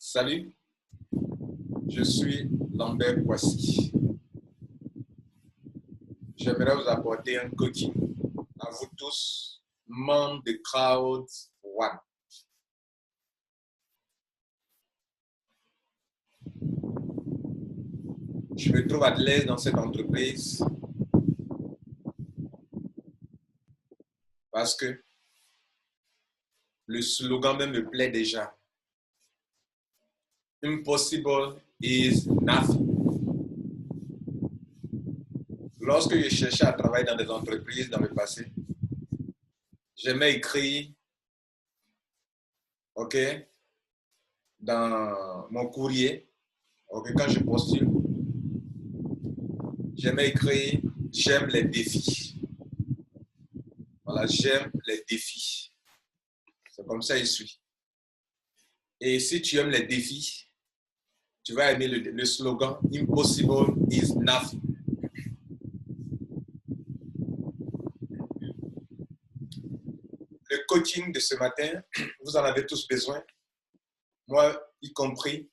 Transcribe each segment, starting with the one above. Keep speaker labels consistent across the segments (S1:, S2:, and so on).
S1: Salut, je suis Lambert Kwasi. J'aimerais vous apporter un coaching à vous tous, membres de Crowd One. Je me trouve à l'aise dans cette entreprise parce que le slogan même me plaît déjà. Impossible is nothing. Lorsque je cherchais à travailler dans des entreprises dans le passé, j'aimais écrire, dans mon courrier, quand je postule, j'aimais écrire, j'aime les défis. Voilà, j'aime les défis. C'est comme ça que je suis. Et si tu aimes les défis, tu vas aimer le slogan « Impossible is nothing ». Le coaching de ce matin, vous en avez tous besoin, moi y compris.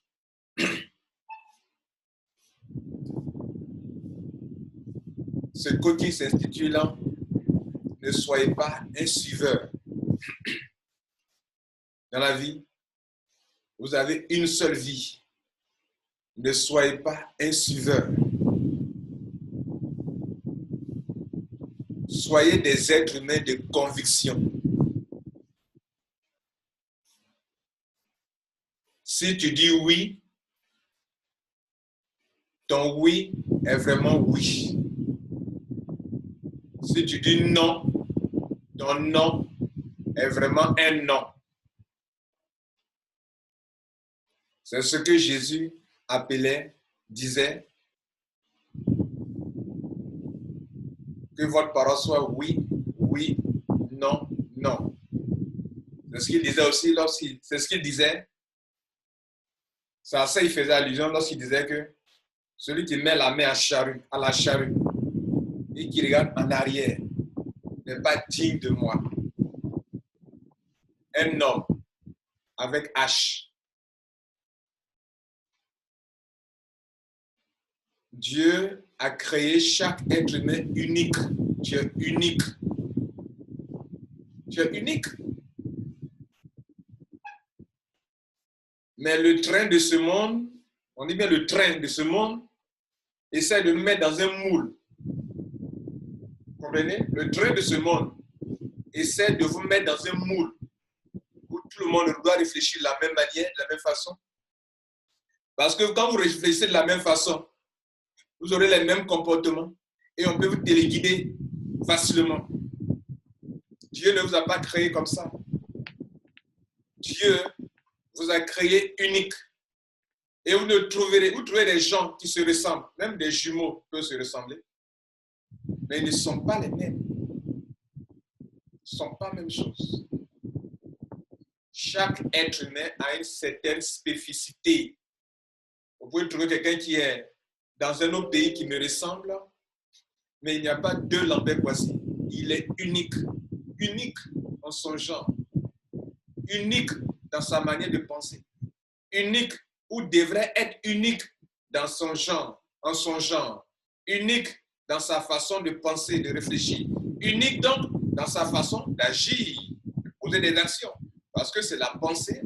S1: Ce coaching s'intitulant « Ne soyez pas un suiveur ». Dans la vie, vous avez une seule vie. Ne soyez pas un suiveur. Soyez des êtres humains de conviction. Si tu dis oui, ton oui est vraiment oui. Si tu dis non, ton non est vraiment un non. C'est ce que Jésus disait, que votre parole soit oui, oui, non, non. C'est ce qu'il disait aussi c'est ce qu'il disait. C'est à ça qu'il faisait allusion lorsqu'il disait que celui qui met la main à la charrue et qui regarde en arrière n'est pas digne de moi. Un homme avec H. Dieu a créé chaque être humain unique. Tu es unique. Tu es unique. Mais le train de ce monde, on dit bien le train de ce monde, essaie de nous mettre dans un moule. Vous comprenez? Le train de ce monde essaie de vous mettre dans un moule où tout le monde doit réfléchir de la même manière, de la même façon. Parce que quand vous réfléchissez de la même façon, vous aurez les mêmes comportements et on peut vous téléguider facilement. Dieu ne vous a pas créé comme ça. Dieu vous a créé unique. Et vous trouvez des gens qui se ressemblent, même des jumeaux peuvent se ressembler, mais ils ne sont pas les mêmes. Ils ne sont pas la même chose. Chaque être humain a une certaine spécificité. Vous pouvez trouver quelqu'un qui est dans un autre pays qui me ressemble, mais il n'y a pas deux Lambert Kwasi. Il est unique. Unique en son genre. Unique dans sa manière de penser. Unique ou devrait être unique dans son genre, en son genre. Unique dans sa façon de penser, de réfléchir. Unique donc dans sa façon d'agir, de poser des actions. Parce que c'est la pensée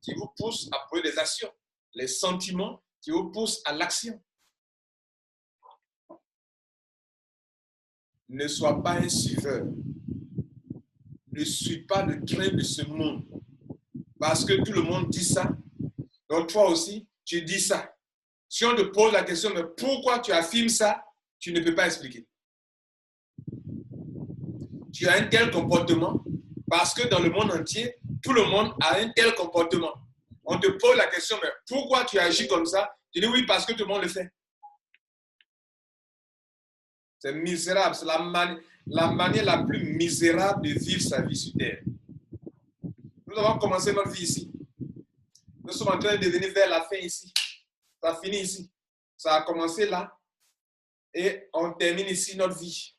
S1: qui vous pousse à poser des actions. Les sentiments qui vous poussent à l'action. Ne sois pas un suiveur. Ne suis pas le train de ce monde. Parce que tout le monde dit ça. Donc toi aussi, tu dis ça. Si on te pose la question, mais pourquoi tu affirmes ça, tu ne peux pas expliquer. Tu as un tel comportement parce que dans le monde entier, tout le monde a un tel comportement. On te pose la question, mais pourquoi tu agis comme ça? Tu dis oui, parce que tout le monde le fait. C'est misérable. C'est la manière la plus misérable de vivre sa vie sur terre. Nous avons commencé notre vie ici. Nous sommes en train de devenir vers la fin ici. Ça finit ici. Ça a commencé là. Et on termine ici notre vie.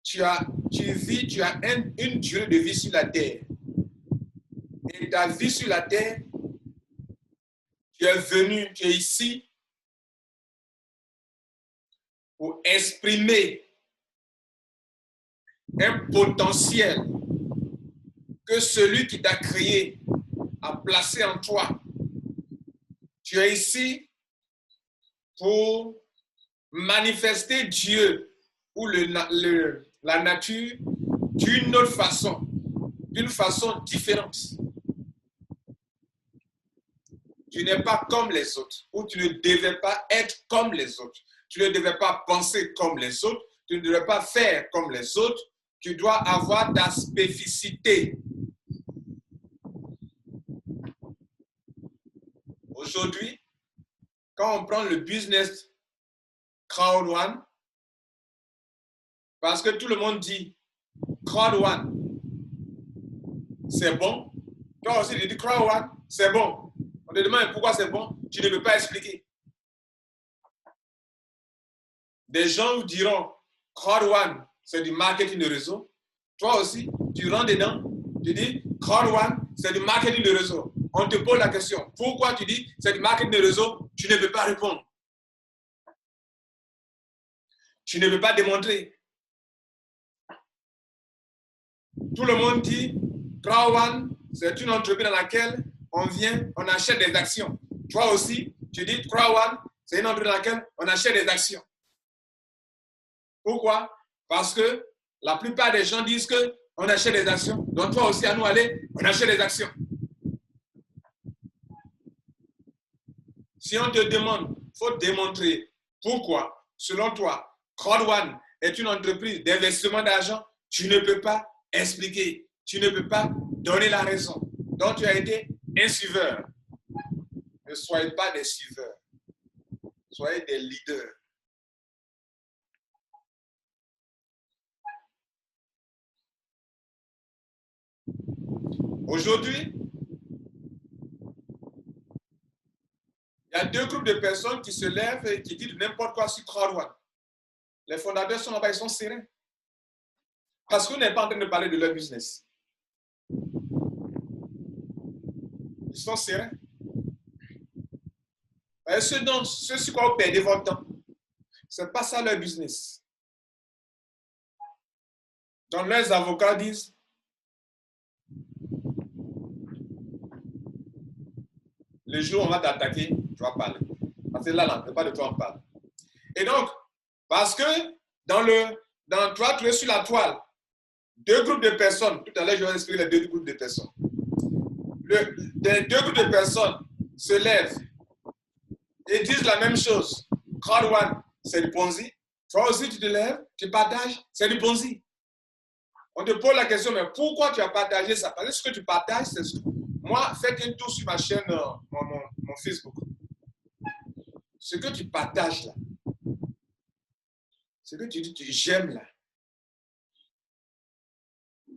S1: Tu as une durée de vie sur la terre. Et ta vie sur la terre Tu es venu, tu es ici pour exprimer un potentiel que celui qui t'a créé a placé en toi. Tu es ici pour manifester Dieu ou la nature d'une autre façon, d'une façon différente. Tu n'es pas comme les autres, ou tu ne devais pas être comme les autres. Tu ne devais pas penser comme les autres, tu ne devais pas faire comme les autres. Tu dois avoir ta spécificité. Aujourd'hui, quand on prend le business Crowd One, parce que tout le monde dit Crowd One, c'est bon. Toi aussi, tu dis Crowd One, c'est bon. On te demande pourquoi c'est bon, tu ne peux pas expliquer. Des gens vous diront Crowd One, c'est du marketing de réseau. Toi aussi, tu rentres dedans, tu dis Crowd One, c'est du marketing de réseau. On te pose la question, pourquoi tu dis c'est du marketing de réseau, tu ne peux pas répondre. Tu ne peux pas démontrer. Tout le monde dit Crowd One, c'est une entreprise dans laquelle on vient, on achète des actions. Toi aussi, tu dis Crowd One, c'est une entreprise dans laquelle on achète des actions. Pourquoi? Parce que la plupart des gens disent qu'on achète des actions. Donc toi aussi, à nous aller, on achète des actions. Si on te demande, il faut démontrer pourquoi, selon toi, Crowd One est une entreprise d'investissement d'argent, tu ne peux pas expliquer, tu ne peux pas donner la raison. Donc tu as été un suiveur. Ne soyez pas des suiveurs, soyez des leaders. Aujourd'hui, il y a deux groupes de personnes qui se lèvent et qui disent n'importe quoi sur Crowd One. Les fondateurs sont là-bas, ils sont sereins. Parce qu'on n'est pas en train de parler de leur business. Ils sont sereins. Ce sur quoi vous perdez votre temps, ce n'est pas ça leur business. Donc leurs avocats disent, le jour où on va t'attaquer, tu vas parler. Parce que là, on ne pas de toi on parle. Et donc, parce que toi, tu es sur la toile, deux groupes de personnes, tout à l'heure, je vais expliquer les deux groupes de personnes. Les deux groupes de personnes se lèvent et disent la même chose. Crowd One, c'est du Ponzi. Toi aussi, tu te lèves, tu partages, c'est du Ponzi. On te pose la question, mais pourquoi tu as partagé ça? Parce que ce que tu partages, c'est ce que... Moi, faites un tour sur ma chaîne, mon Facebook. Ce que tu partages là, ce que tu dis, j'aime là,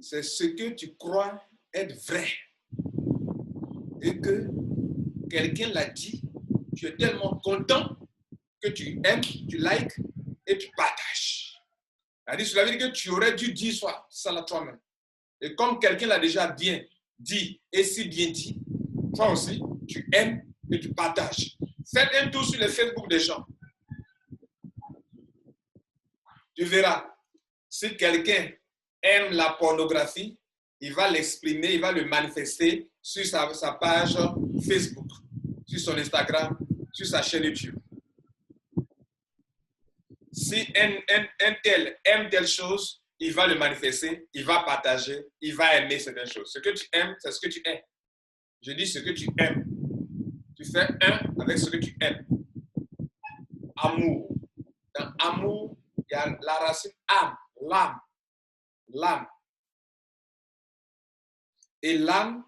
S1: c'est ce que tu crois être vrai. Et que quelqu'un l'a dit, tu es tellement content que tu aimes, tu likes et tu partages. Cela veut dire que tu aurais dû dire ça à toi-même. Et comme quelqu'un l'a déjà bien dit et si bien dit, toi aussi, tu aimes et tu partages. Faites un tour sur les Facebook des gens. Tu verras, si quelqu'un aime la pornographie, il va l'exprimer, il va le manifester sur sa page Facebook, sur son Instagram, sur sa chaîne YouTube. Si un tel aime telle chose, il va le manifester, il va partager, il va aimer certaines choses. Ce que tu aimes, c'est ce que tu es. Je dis ce que tu aimes. Tu fais un avec ce que tu aimes. Amour. Dans amour, il y a la racine âme, l'âme. L'âme. Et l'âme,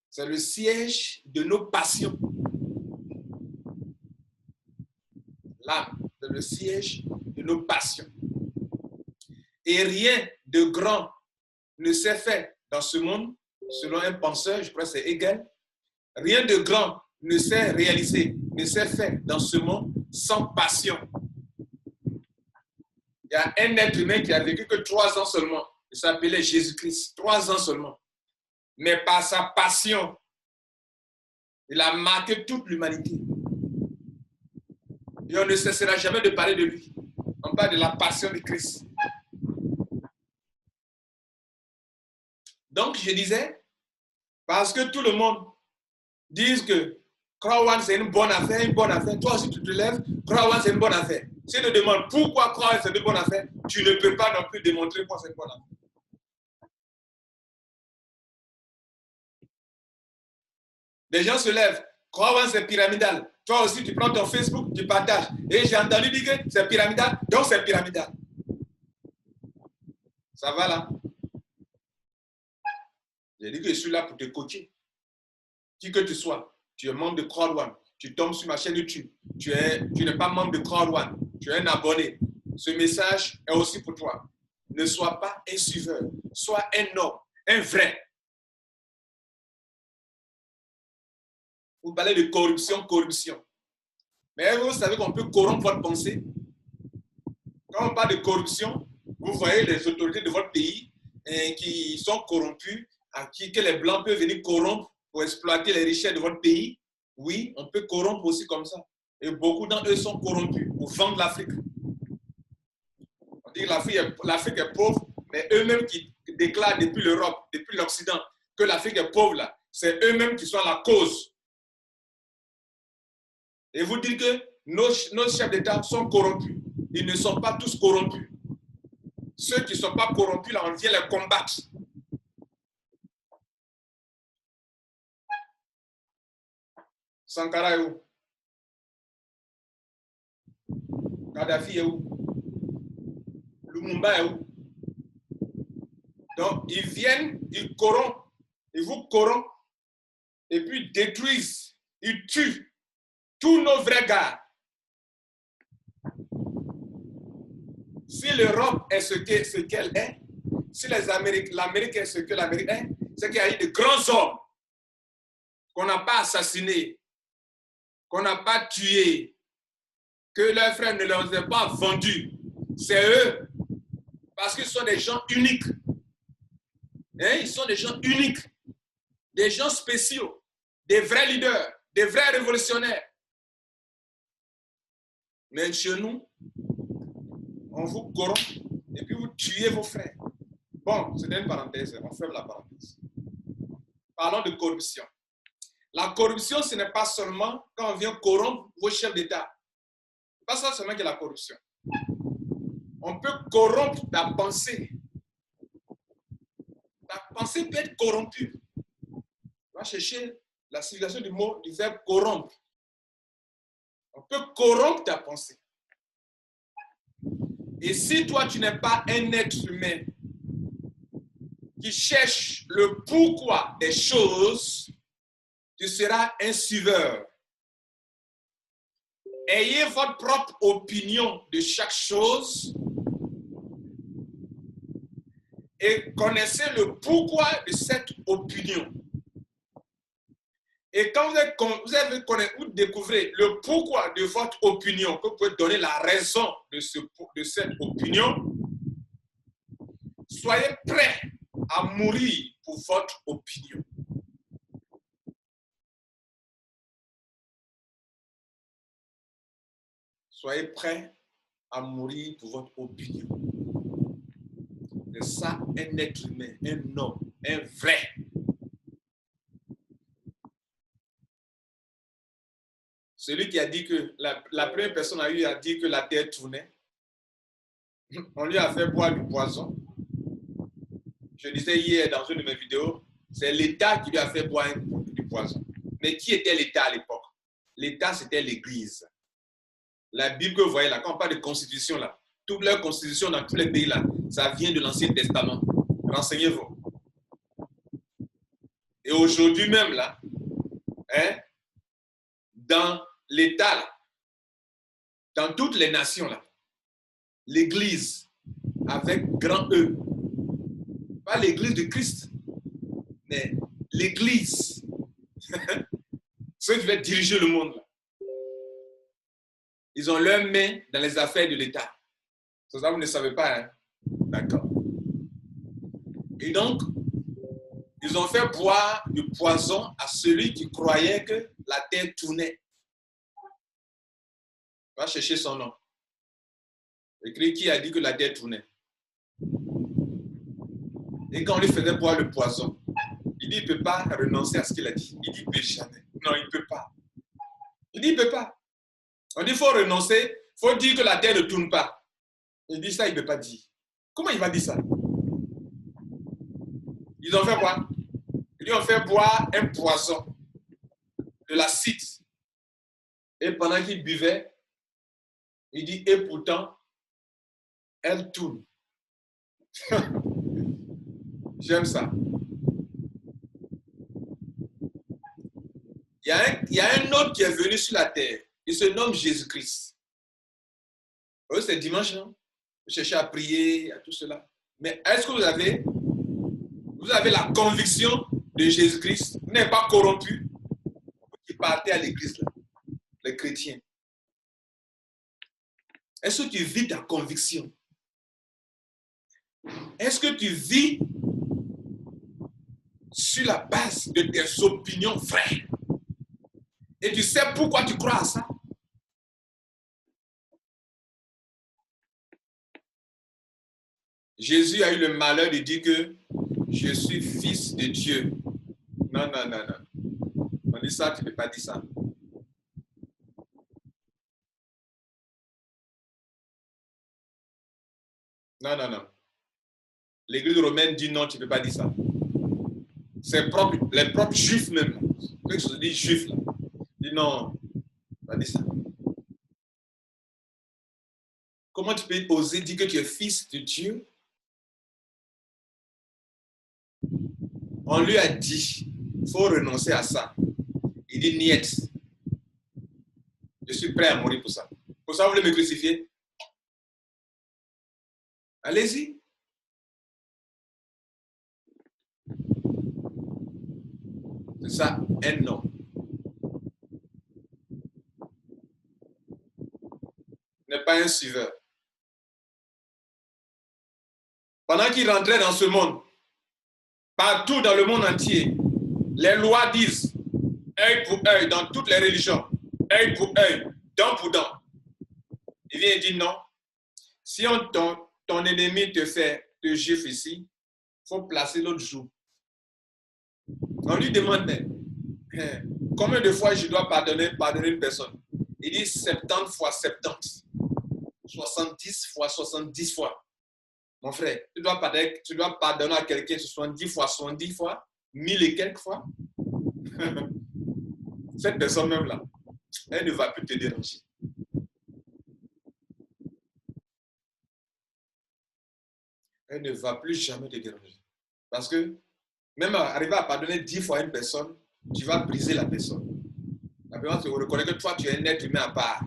S1: c'est le siège de nos passions. L'âme, c'est le siège de nos passions. Et rien de grand ne s'est fait dans ce monde, selon un penseur, je crois que c'est Hegel, rien de grand ne s'est réalisé, ne s'est fait dans ce monde sans passion. Il y a un être humain qui a vécu que 3 ans seulement. Il s'appelait Jésus-Christ. 3 ans seulement. Mais par sa passion, Il a marqué toute l'humanité. Et on ne cessera jamais de parler de lui. On parle de la passion de Christ. Donc, je disais, parce que tout le monde dit que Croix One, c'est une bonne affaire, toi aussi tu te lèves, Croix One, c'est une bonne affaire. Si tu te demandes pourquoi Croix One, c'est une bonne affaire, tu ne peux pas non plus démontrer pourquoi c'est une bonne affaire. Les gens se lèvent, Croix One, c'est pyramidal. Toi aussi, tu prends ton Facebook, tu partages. Et j'ai entendu dire que c'est pyramidal, donc c'est pyramidal. Ça va là? J'ai dit que je suis là pour te coacher. Qui que tu sois, tu es membre de Croix One, tu tombes sur ma chaîne YouTube, tu n'es pas membre de Croix One, tu es un abonné. Ce message est aussi pour toi. Ne sois pas un suiveur, sois un homme, un vrai. Vous parlez de corruption. Mais vous savez qu'on peut corrompre votre pensée. Quand on parle de corruption, vous voyez les autorités de votre pays qui sont corrompues, que les Blancs peuvent venir corrompre pour exploiter les richesses de votre pays. Oui, on peut corrompre aussi comme ça. Et beaucoup d'entre eux sont corrompus pour vendre l'Afrique. On dit que l'Afrique est pauvre, mais eux-mêmes qui déclarent depuis l'Europe, depuis l'Occident, que l'Afrique est pauvre, là, c'est eux-mêmes qui sont la cause. Et vous dites que nos chefs d'État sont corrompus. Ils ne sont pas tous corrompus. Ceux qui ne sont pas corrompus, là, on vient les combattre. Sankara est où? Kadhafi est où? Lumumba est où? Donc, ils viennent, ils corrompent, ils vous corrompent, et puis détruisent, ils tuent tous nos vrais gars. Si l'Europe est ce qu'elle est, si l'Amérique est ce que l'Amérique est, c'est qu'il y a eu de grands hommes qu'on n'a pas assassinés, qu'on n'a pas tués, que leurs frères ne leur ont pas vendus. C'est eux, parce qu'ils sont des gens uniques. Hein? Ils sont des gens uniques, des gens spéciaux, des vrais leaders, des vrais révolutionnaires. Mais chez nous, on vous corrompt et puis vous tuez vos frères. Bon, c'était une parenthèse, on ferme la parenthèse. Parlons de corruption. La corruption, ce n'est pas seulement quand on vient corrompre vos chefs d'État. Ce n'est pas ça seulement que la corruption. On peut corrompre ta pensée. Ta pensée peut être corrompue. On va chercher la signification du mot, du verbe corrompre. On peut corrompre ta pensée. Et si toi, tu n'es pas un être humain qui cherche le pourquoi des choses, tu seras un suiveur. Ayez votre propre opinion de chaque chose et connaissez le pourquoi de cette opinion. Et quand vous découvrez le pourquoi de votre opinion, que vous pouvez donner la raison de cette opinion, soyez prêts à mourir pour votre opinion. Soyez prêts à mourir pour votre opinion. C'est ça, un être humain, un homme, un vrai. Celui qui a dit que, la première personne a dit que la terre tournait, on lui a fait boire du poison. Je disais hier dans une de mes vidéos, c'est l'État qui lui a fait boire du poison. Mais qui était l'État à l'époque? L'État, c'était l'Église. La Bible que vous voyez là, quand on parle de constitution là, toute leur constitution dans tous les pays là, ça vient de l'Ancien Testament. Renseignez-vous. Et aujourd'hui même là, hein, dans l'État là, dans toutes les nations là, l'Église avec grand E, pas l'Église de Christ, mais l'Église, ceux qui veulent diriger le monde là, ils ont leurs mains dans les affaires de l'État. C'est ça, vous ne savez pas, hein? D'accord. Et donc, Ils ont fait boire du poison à celui qui croyait que la terre tournait. Va chercher son nom. Écrit qui a dit que la terre tournait. Et quand on lui faisait boire le poison, il dit il ne peut pas renoncer à ce qu'il a dit. Il dit il ne peut jamais. Non, il ne peut pas. Il dit il ne peut pas. On dit il faut renoncer, il faut dire que la terre ne tourne pas. Il dit ça, il ne peut pas dire. Comment il va dire ça? Ils ont fait quoi? Ils lui ont fait boire un poison, de l'acide. Et pendant qu'il buvait, il dit et pourtant, elle tourne. J'aime ça. Il y a un autre qui est venu sur la terre. Il se nomme Jésus-Christ. C'est dimanche, non? Vous cherchez à prier, à tout cela. Mais est-ce que vous avez la conviction de Jésus-Christ? Vous n'êtes pas corrompu? Vous qui partez à l'église, là, les chrétiens. Est-ce que tu vis ta conviction? Est-ce que tu vis sur la base de tes opinions vraies? Et tu sais pourquoi tu crois à ça? Jésus a eu le malheur de dire que je suis fils de Dieu. Non, non, non, non. On dit ça, tu ne peux pas dire ça. Non, non, non. L'Église romaine dit non, tu ne peux pas dire ça. C'est les propres juifs même. Ceux qui se disent juifs, là, disent non, pas dire ça. Comment tu peux oser dire que tu es fils de Dieu? On lui a dit, il faut renoncer à ça. Il dit, niet. Je suis prêt à mourir pour ça. Pour ça, vous voulez me crucifier? Allez-y. C'est ça, un non. N'est pas un suiveur. Pendant qu'il rentrait dans ce monde, partout dans le monde entier, les lois disent œil pour œil dans toutes les religions, œil pour œil, dent pour dent. Il vient et dit non. Si ton ennemi te gifle ici, il faut placer l'autre joue. On lui demande combien de fois je dois pardonner une personne? Il dit 70 fois 70, 70 fois 70 fois. Mon frère, tu dois pardonner à quelqu'un 70 fois, 1000 et quelques fois. Cette personne même là, elle ne va plus te déranger. Elle ne va plus jamais te déranger. Parce que même arriver à pardonner 10 fois à une personne, tu vas briser la personne. La personne te reconnaît que toi, tu es un être humain à part.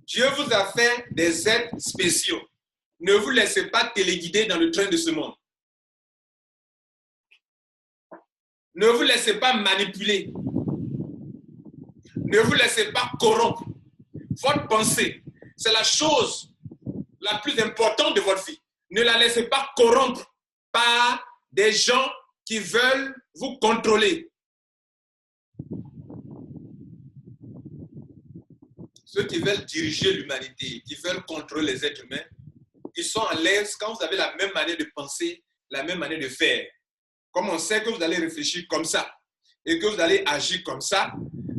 S1: Dieu vous a fait des êtres spéciaux. Ne vous laissez pas téléguider dans le train de ce monde. Ne vous laissez pas manipuler. Ne vous laissez pas corrompre. Votre pensée, c'est la chose la plus importante de votre vie. Ne la laissez pas corrompre par des gens qui veulent vous contrôler. Ceux qui veulent diriger l'humanité, qui veulent contrôler les êtres humains, ils sont à l'aise quand vous avez la même manière de penser, la même manière de faire. Comme on sait que vous allez réfléchir comme ça et que vous allez agir comme ça,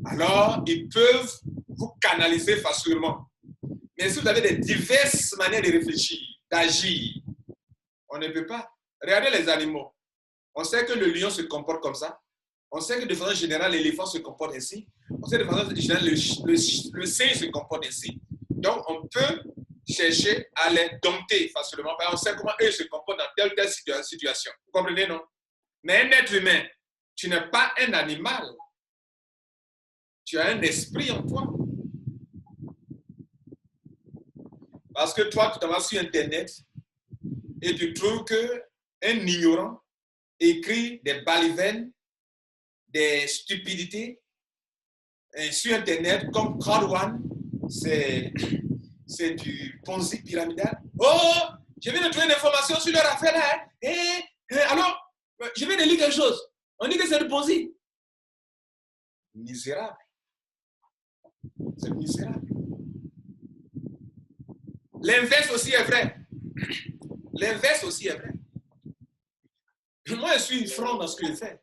S1: alors ils peuvent vous canaliser facilement. Mais si vous avez des diverses manières de réfléchir, d'agir, on ne peut pas. Regardez les animaux. On sait que le lion se comporte comme ça. On sait que de façon générale, l'éléphant se comporte ainsi. On sait que de façon générale, le singe se comporte ainsi. Donc, on peut chercher à les dompter facilement. On sait comment eux se comportent dans telle ou telle situation. Vous comprenez, non? Mais un être humain, tu n'es pas un animal. Tu as un esprit en toi. Parce que toi, tu t'en vas sur Internet et tu trouves qu'un ignorant écrit des balivernes, des stupidités sur Internet comme Crowd One, c'est du Ponzi pyramidal. Oh, je viens de trouver une information sur leur affaire là. Alors, Je vais te lire quelque chose. On dit que c'est le Ponzi. Misérable. C'est misérable. L'inverse aussi est vrai. L'inverse aussi est vrai. Moi, je suis franc dans ce que je fais.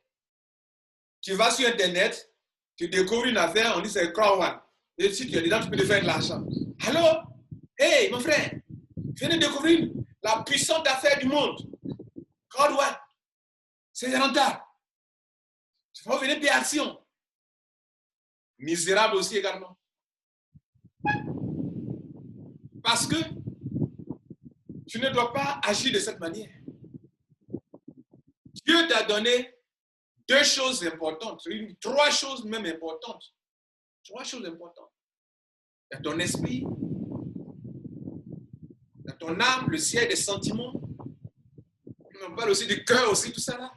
S1: Tu vas sur Internet, tu découvres une affaire, on dit c'est crowdfunding. Et si tu es dedans, tu peux te faire de l'argent. Alors, hey, mon frère, je viens de découvrir la puissante affaire du monde. Crowdfunding. C'est rentable. Tu vas venir payer action. Misérable aussi également. Parce que tu ne dois pas agir de cette manière. Dieu t'a donné deux choses importantes, trois choses même importantes. Trois choses importantes. Il y a ton esprit, il y a ton âme, le ciel des sentiments. On parle aussi du cœur aussi, tout ça là.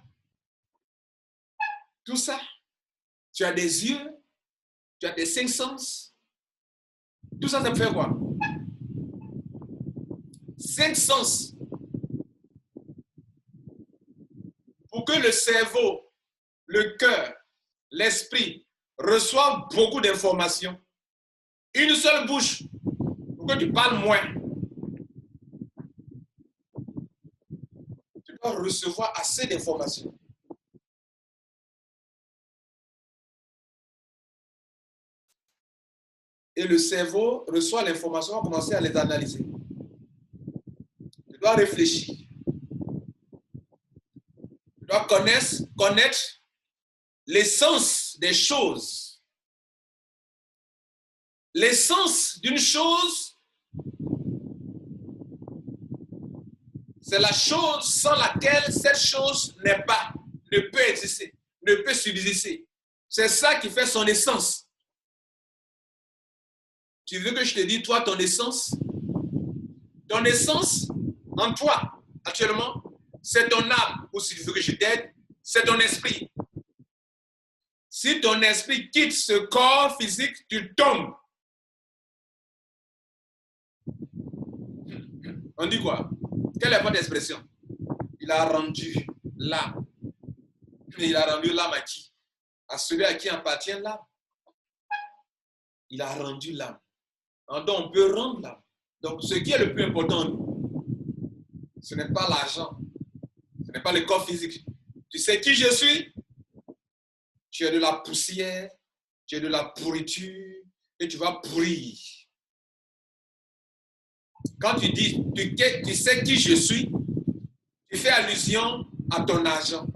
S1: Tout ça. Tu as des yeux, tu as tes cinq sens. Tout ça, ça me fait quoi? Cinq sens. Pour que le cerveau, le cœur, l'esprit reçoivent beaucoup d'informations. Une seule bouche, pour que tu parles moins. Tu dois recevoir assez d'informations. Et le cerveau reçoit l'information, va commencer à les analyser. Tu dois réfléchir. Tu dois connaître l'essence des choses. L'essence d'une chose, c'est la chose sans laquelle cette chose n'est pas, ne peut exister, ne peut subsister. C'est ça qui fait son essence. Tu veux que je te dise, toi, ton essence? Ton essence, en toi, actuellement, c'est ton âme, ou si tu veux que je t'aide, c'est ton esprit. Si ton esprit quitte ce corps physique, tu tombes. On dit quoi? Quelle est votre expression? Il a rendu l'âme. Il a rendu l'âme à qui? À celui à qui appartient l'âme. Il a rendu l'âme. Donc, on peut rendre l'âme. Donc, ce qui est le plus important en nous, ce n'est pas l'argent, ce n'est pas le corps physique. Tu sais qui je suis? Tu es de la poussière, tu es de la pourriture, et tu vas pourrir. Quand tu dis, tu sais qui je suis, tu fais allusion à ton argent.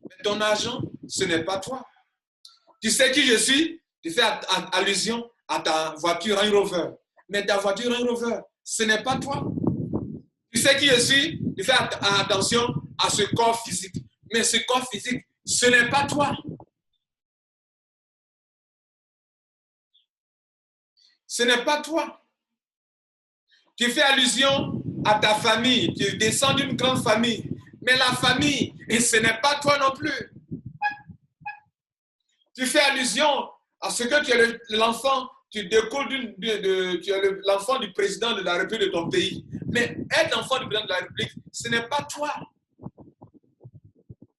S1: Mais ton argent, ce n'est pas toi. Tu sais qui je suis, tu fais allusion à ta voiture Range Rover. Mais ta voiture Range Rover, ce n'est pas toi. Tu sais qui je suis, tu fais attention à ce corps physique. Mais ce corps physique, ce n'est pas toi. Ce n'est pas toi. Tu fais allusion à ta famille, tu descends d'une grande famille. Mais la famille, et ce n'est pas toi non plus. Tu fais allusion à ce que tu es l'enfant, tu découles tu es l'enfant du président de la République de ton pays. Mais être l'enfant du président de la République, ce n'est pas toi.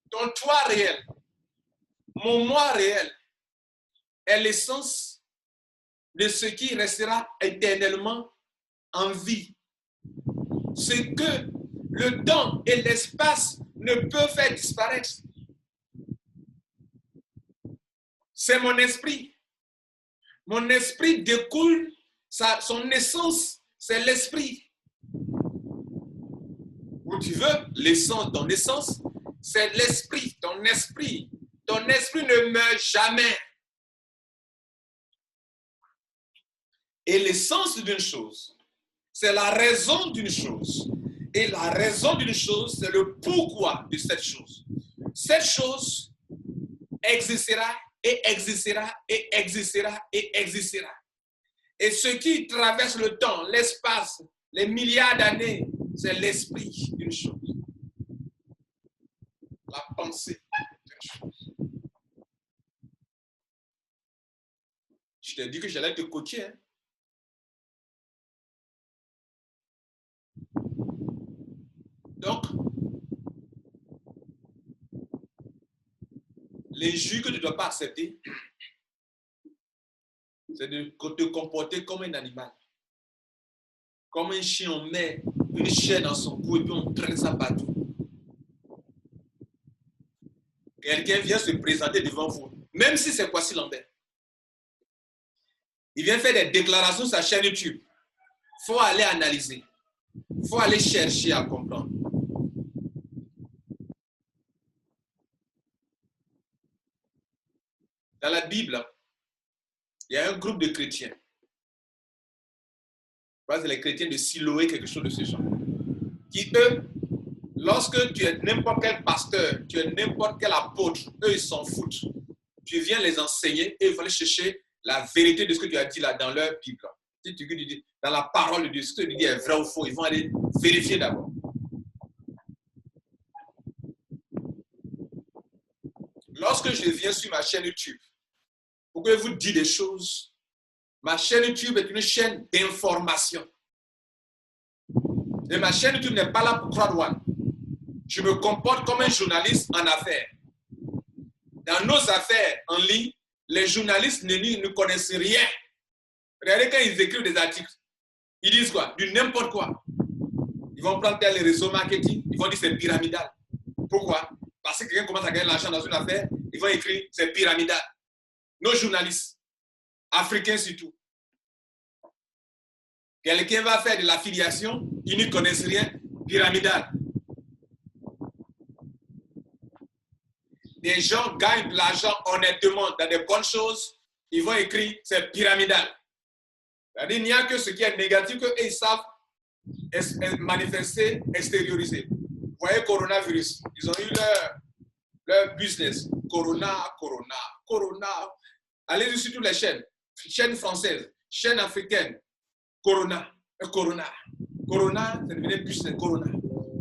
S1: Ton toi réel, mon moi réel, est l'essence de ce qui restera éternellement en vie. Ce que le temps et l'espace ne peuvent faire disparaître. C'est mon esprit. Mon esprit découle, son essence, c'est l'esprit. Où tu veux, l'essence, ton essence, c'est l'esprit, ton esprit. Ton esprit ne meurt jamais. Et l'essence d'une chose, c'est la raison d'une chose. Et la raison d'une chose, c'est le pourquoi de cette chose. Cette chose existera et existera et existera et existera. Et ce qui traverse le temps, l'espace, les milliards d'années, c'est l'esprit d'une chose. La pensée d'une chose. Je t'ai dit que j'allais te coacher. Hein? Donc, L'injure que tu ne dois pas accepter, c'est de te comporter comme un animal. Comme un chien, on met une chaîne dans son cou et puis on traîne ça partout. Quelqu'un vient se présenter devant vous, même si c'est Kwasi Lambert. Il vient faire des déclarations sur sa chaîne YouTube. Il faut aller analyser. Il faut aller chercher à comprendre. Dans la Bible, il y a un groupe de chrétiens. C'est les chrétiens de Siloé, quelque chose de ce genre. Qui, eux, lorsque tu es n'importe quel pasteur, tu es n'importe quel apôtre, eux, ils s'en foutent. Tu viens les enseigner et ils vont aller chercher la vérité de ce que tu as dit là dans leur Bible. Si tu dis dans la parole de Dieu, ce que tu dis est vrai ou faux, ils vont aller vérifier d'abord. Lorsque je viens sur ma chaîne YouTube, pour que je vous dise des choses, ma chaîne YouTube est une chaîne d'information. Et ma chaîne YouTube n'est pas là pour croire one. Je me comporte comme un journaliste en affaires. Dans nos affaires en ligne, les journalistes ne connaissent rien. Regardez quand ils écrivent des articles, ils disent quoi? Du n'importe quoi. Ils vont prendre tel réseau marketing, ils vont dire c'est pyramidal. Pourquoi? Parce que quelqu'un commence à gagner l'argent dans une affaire, ils vont écrire c'est pyramidal. Nos journalistes, africains surtout. Quelqu'un va faire de l'affiliation, ils ne connaissent rien, pyramidal. Des gens gagnent de l'argent honnêtement dans des bonnes choses, ils vont écrire c'est pyramidal. C'est-à-dire, il n'y a que ce qui est négatif qu'ils savent manifester, extérioriser. Vous voyez, coronavirus, ils ont eu leur business. Corona. Allez-y sur toutes les chaînes. Chaîne française, chaîne africaine. Corona, c'est devenu business.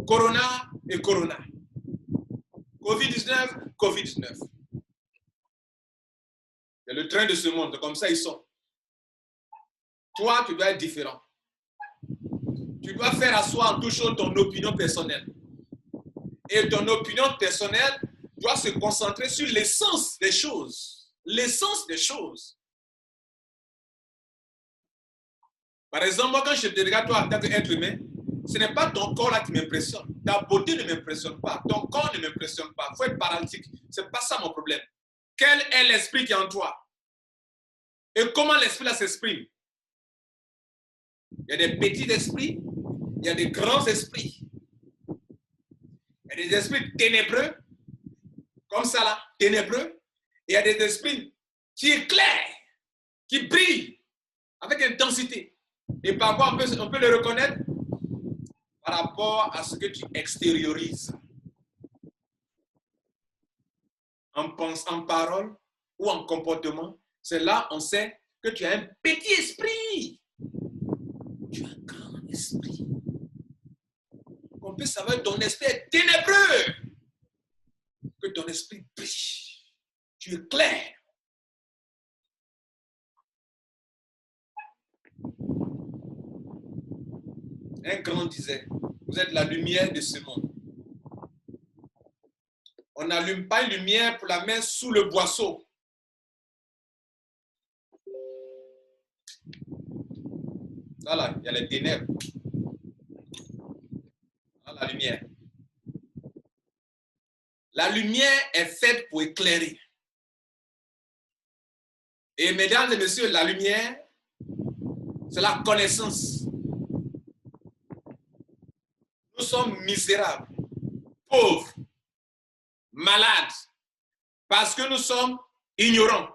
S1: Corona et Corona. Covid-19. C'est le train de ce monde, comme ça ils sont. Toi, tu dois être différent. Tu dois faire asseoir en toute chose ton opinion personnelle. Et ton opinion personnelle doit se concentrer sur l'essence des choses. L'essence des choses. Par exemple, moi, quand je te regarde, toi, en tant qu'être humain, ce n'est pas ton corps là qui m'impressionne. Ta beauté ne m'impressionne pas. Ton corps ne m'impressionne pas. Il faut être paralytique. Ce n'est pas ça mon problème. Quel est l'esprit qui est en toi? Et comment l'esprit là s'exprime? Il y a des petits esprits, il y a des grands esprits. Il y a des esprits ténébreux, comme ça là, ténébreux. Et il y a des esprits qui éclairent, qui brillent avec intensité. Et parfois, on peut le reconnaître par rapport à ce que tu extériorises. En parole ou en comportement, c'est là on sait que tu as un petit esprit. Tu as un grand esprit. On peut savoir que ton esprit est ténébreux. Que ton esprit brille. Tu éclaires. Un grand disait, vous êtes la lumière de ce monde. On n'allume pas une lumière pour la mettre sous le boisseau. Voilà, il y a les ténèbres. Voilà la lumière. La lumière est faite pour éclairer. Et mesdames et messieurs, la lumière, c'est la connaissance. Nous sommes misérables, pauvres, malades, parce que nous sommes ignorants.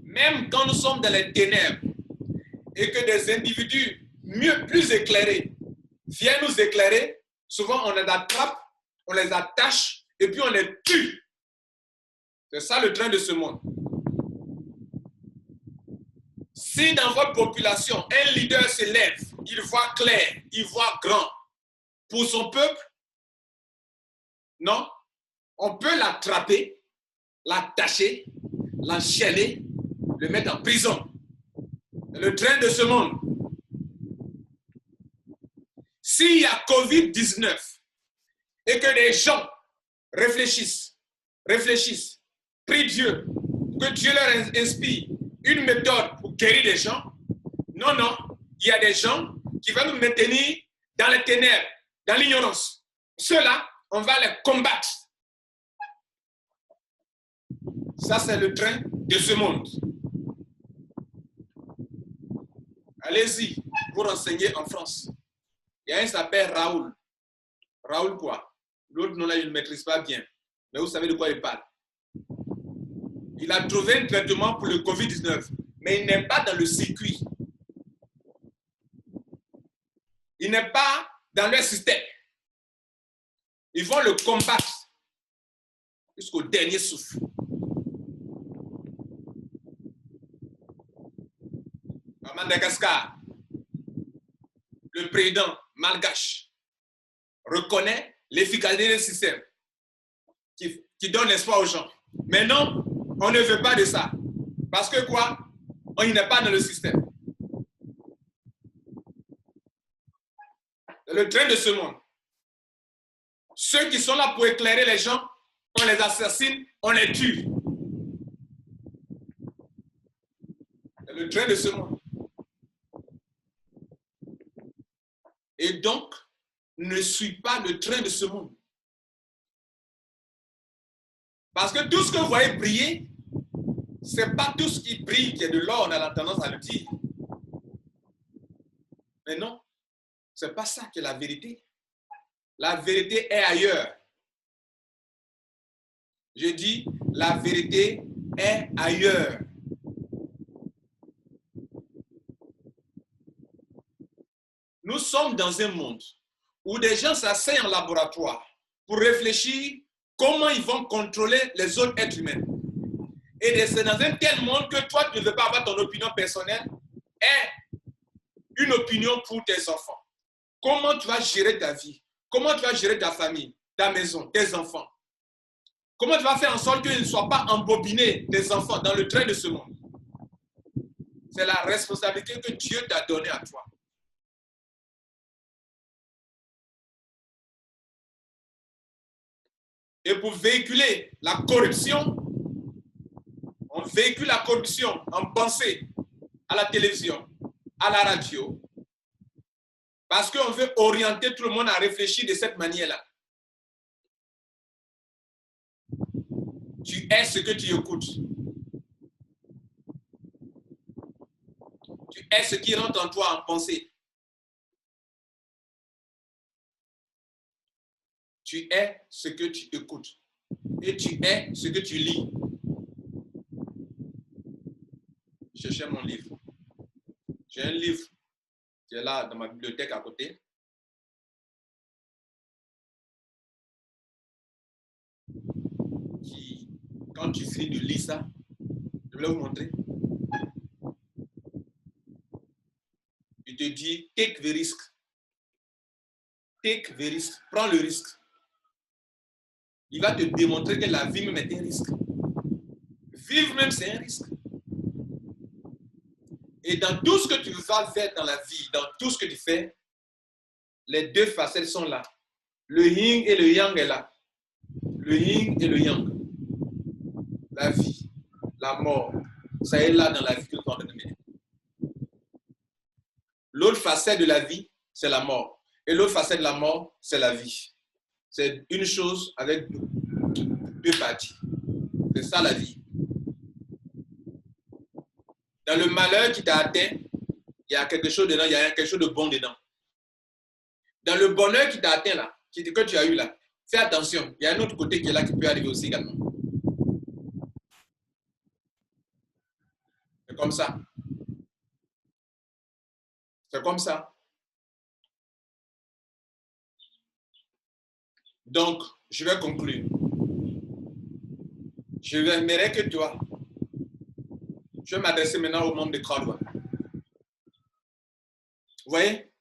S1: Même quand nous sommes dans les ténèbres et que des individus plus éclairés viennent nous éclairer, souvent on les attrape, on les attache et puis on les tue. C'est ça le train de ce monde. Si dans votre population, un leader se lève, il voit clair, il voit grand pour son peuple, non, on peut l'attraper, l'attacher, l'enchaîner, le mettre en prison. Le train de ce monde. S'il y a Covid-19 et que les gens réfléchissent, prient Dieu, que Dieu leur inspire une méthode pour guérir les gens. Non, non, il y a des gens qui vont nous maintenir dans les ténèbres, dans l'ignorance. Ceux-là, on va les combattre. Ça, c'est le train de ce monde. Allez-y, vous renseignez en France. Il y a un qui s'appelle Raoul. Raoul quoi? L'autre nom-là, je ne maîtrise pas bien. Mais vous savez de quoi il parle. Il a trouvé un traitement pour le Covid-19, mais il n'est pas dans le circuit. Il n'est pas dans leur système. Ils vont le combattre jusqu'au dernier souffle. À Madagascar, le président malgache reconnaît l'efficacité du système qui donne l'espoir aux gens. Mais non, on ne veut pas de ça. Parce que quoi? On n'est pas dans le système. Le train de ce monde. Ceux qui sont là pour éclairer les gens, on les assassine, on les tue. Le train de ce monde. Et donc, ne suis pas le train de ce monde. Parce que tout ce que vous voyez briller, ce n'est pas tout ce qui brille qui est de l'or, on a la tendance à le dire. Mais non, ce n'est pas ça qui est la vérité. La vérité est ailleurs. Je dis, la vérité est ailleurs. Nous sommes dans un monde où des gens s'asseyent en laboratoire pour réfléchir comment ils vont contrôler les autres êtres humains. Et c'est dans un tel monde que toi, tu ne veux pas avoir ton opinion personnelle et une opinion pour tes enfants. Comment tu vas gérer ta vie? Comment tu vas gérer ta famille, ta maison, tes enfants? Comment tu vas faire en sorte qu'ils ne soient pas embobinés, tes enfants, dans le train de ce monde? C'est la responsabilité que Dieu t'a donnée à toi. Et pour véhiculer la corruption, on véhicule la corruption en pensée à la télévision, à la radio, parce qu'on veut orienter tout le monde à réfléchir de cette manière-là. Tu es ce que tu écoutes. Tu es ce qui rentre en toi en pensée. Tu es ce que tu écoutes. Et tu es ce que tu lis. Je cherchais mon livre. J'ai un livre qui est là dans ma bibliothèque à côté. Qui, quand tu finis de lire ça, je vais vous montrer. Il te dit, take the risk. Take the risk. Prends le risque. Il va te démontrer que la vie même est un risque. Vivre même, c'est un risque. Et dans tout ce que tu vas faire dans la vie, dans tout ce que tu fais, les deux facettes sont là. Le yin et le yang est là. Le yin et le yang. La vie, la mort, ça est là dans la vie que tu es en train de mener. L'autre facette de la vie, c'est la mort. Et l'autre facette de la mort, c'est la vie. C'est une chose avec deux parties. C'est ça la vie. Dans le malheur qui t'a atteint, il y a quelque chose dedans, il y a quelque chose de bon dedans. Dans le bonheur qui t'a atteint là, que tu as eu là, fais attention, il y a un autre côté qui est là qui peut arriver aussi également. C'est comme ça. C'est comme ça. Donc, je vais conclure. Je aimerais que toi, je vais m'adresser maintenant aux membres de Crowd1. Vous voyez?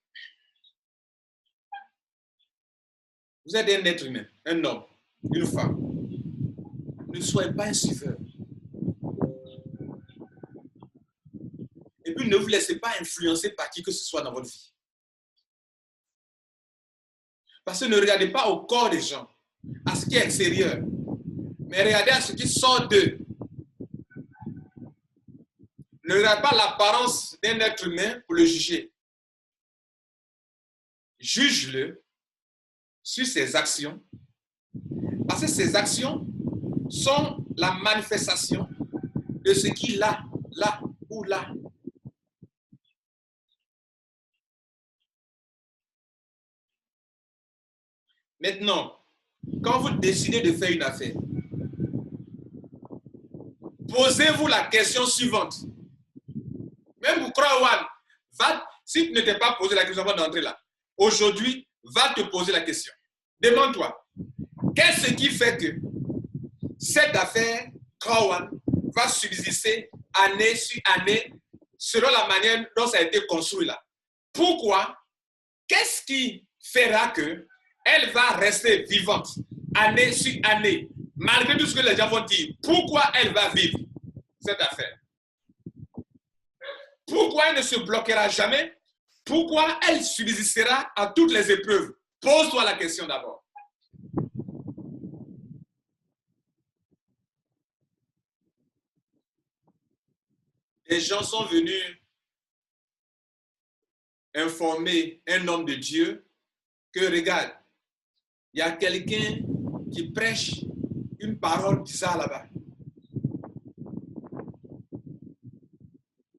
S1: Vous êtes un être humain, un homme, une femme. Ne soyez pas un suiveur. Et puis, ne vous laissez pas influencer par qui que ce soit dans votre vie. Parce que ne regardez pas au corps des gens, à ce qui est extérieur, mais regardez à ce qui sort d'eux. Ne regardez pas l'apparence d'un être humain pour le juger. Juge-le sur ses actions, parce que ses actions sont la manifestation de ce qu'il a, là ou là. Maintenant, quand vous décidez de faire une affaire, posez-vous la question suivante. Même pour Krawan, si tu ne t'es pas posé la question avant d'entrer là, aujourd'hui, va te poser la question. Demande-toi, qu'est-ce qui fait que cette affaire, Krawan, va subsister année sur année selon la manière dont ça a été construit là? Pourquoi? Qu'est-ce qui fera que elle va rester vivante année sur année, malgré tout ce que les gens vont dire? Pourquoi elle va vivre cette affaire? Pourquoi elle ne se bloquera jamais? Pourquoi elle subsistera à toutes les épreuves? Pose-toi la question d'abord. Les gens sont venus informer un homme de Dieu que, regarde, il y a quelqu'un qui prêche une parole bizarre là-bas.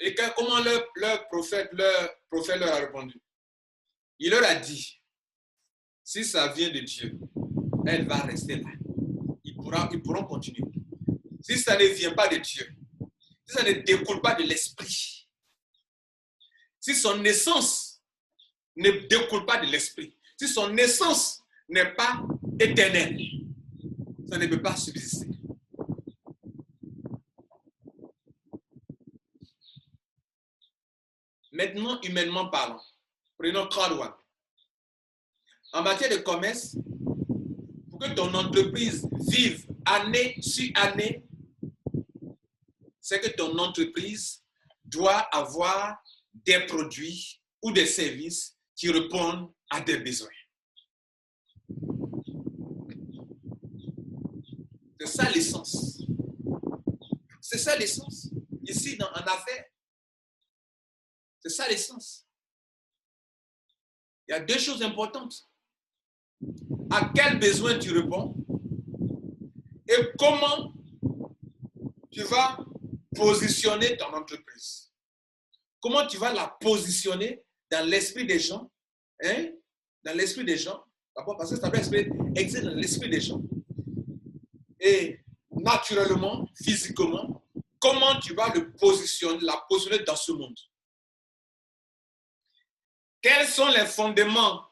S1: Et comment leur prophète leur a répondu? Il leur a dit, si ça vient de Dieu, elle va rester là. Ils pourront continuer. Si ça ne vient pas de Dieu, si ça ne découle pas de l'esprit, si son essence ne découle pas de l'esprit, si son essence n'est pas éternelle, ça ne peut pas subsister. Maintenant, humainement parlant, prenons Krawan. En matière de commerce, pour que ton entreprise vive année sur année, c'est que ton entreprise doit avoir des produits ou des services qui répondent à des besoins. C'est ça l'essence. C'est ça l'essence. Ici, en affaires, c'est ça l'essence. Il y a deux choses importantes. À quel besoin tu réponds et comment tu vas positionner ton entreprise. Comment tu vas la positionner dans l'esprit des gens, hein? Dans l'esprit des gens, parce que ça doit exister dans l'esprit des gens. Et naturellement, physiquement, comment tu vas la positionner dans ce monde. Quels sont les fondements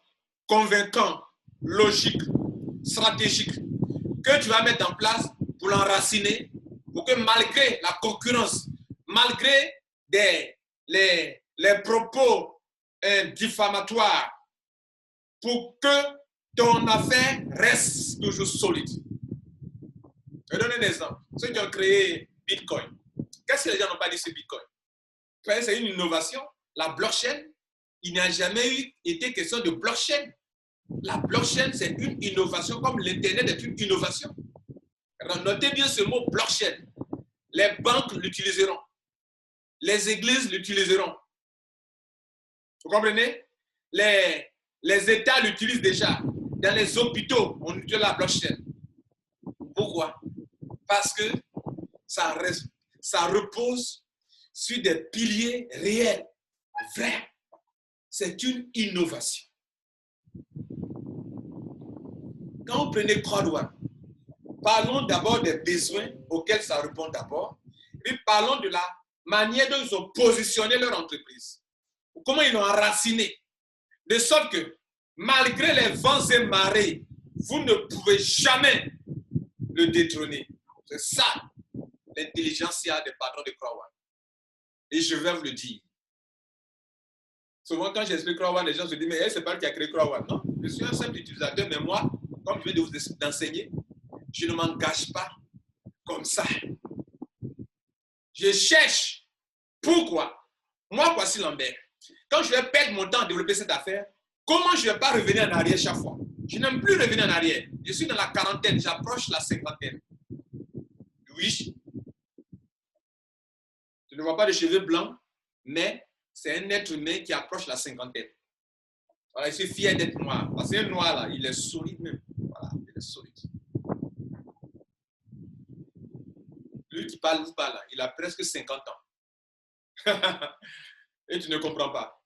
S1: convaincants, logiques, stratégiques que tu vas mettre en place pour l'enraciner, pour que malgré la concurrence, malgré les propos diffamatoires, pour que ton affaire reste toujours solide. Je vais donner un exemple. Ceux qui ont créé Bitcoin, qu'est-ce que les gens n'ont pas dit sur Bitcoin? C'est une innovation. La blockchain, il n'a jamais été question de blockchain. La blockchain, c'est une innovation comme l'Internet est une innovation. Notez bien ce mot blockchain. Les banques l'utiliseront. Les églises l'utiliseront. Vous comprenez? Les États l'utilisent déjà. Dans les hôpitaux, on utilise la blockchain. Pourquoi? Parce que ça repose sur des piliers réels, vrais. C'est une innovation. Quand vous prenez Krawan, parlons d'abord des besoins auxquels ça répond d'abord, puis parlons de la manière dont ils ont positionné leur entreprise, comment ils l'ont enraciné, de sorte que malgré les vents et marées, vous ne pouvez jamais le détrôner. C'est ça l'intelligentsia des patrons de Krawan. Et je vais vous le dire. Souvent, quand j'explique Krawan, les gens se disent, mais c'est pas lui qui a créé Krawan. Non, je suis un simple utilisateur, mais moi, comme je viens de vous enseigner, je ne m'engage pas comme ça. Je cherche. Pourquoi? Moi, voici Lambert. Quand je vais perdre mon temps à développer cette affaire, comment je ne vais pas revenir en arrière chaque fois? Je n'aime plus revenir en arrière. Je suis dans la quarantaine, j'approche la cinquantaine. Oui. Je ne vois pas de cheveux blancs, mais c'est un être humain qui approche la cinquantaine. Voilà, je suis fier d'être noir. Parce que noir, là, il est solide même. Voilà, il est solide. Lui qui parle pas, là, il a presque 50 ans. Et tu ne comprends pas.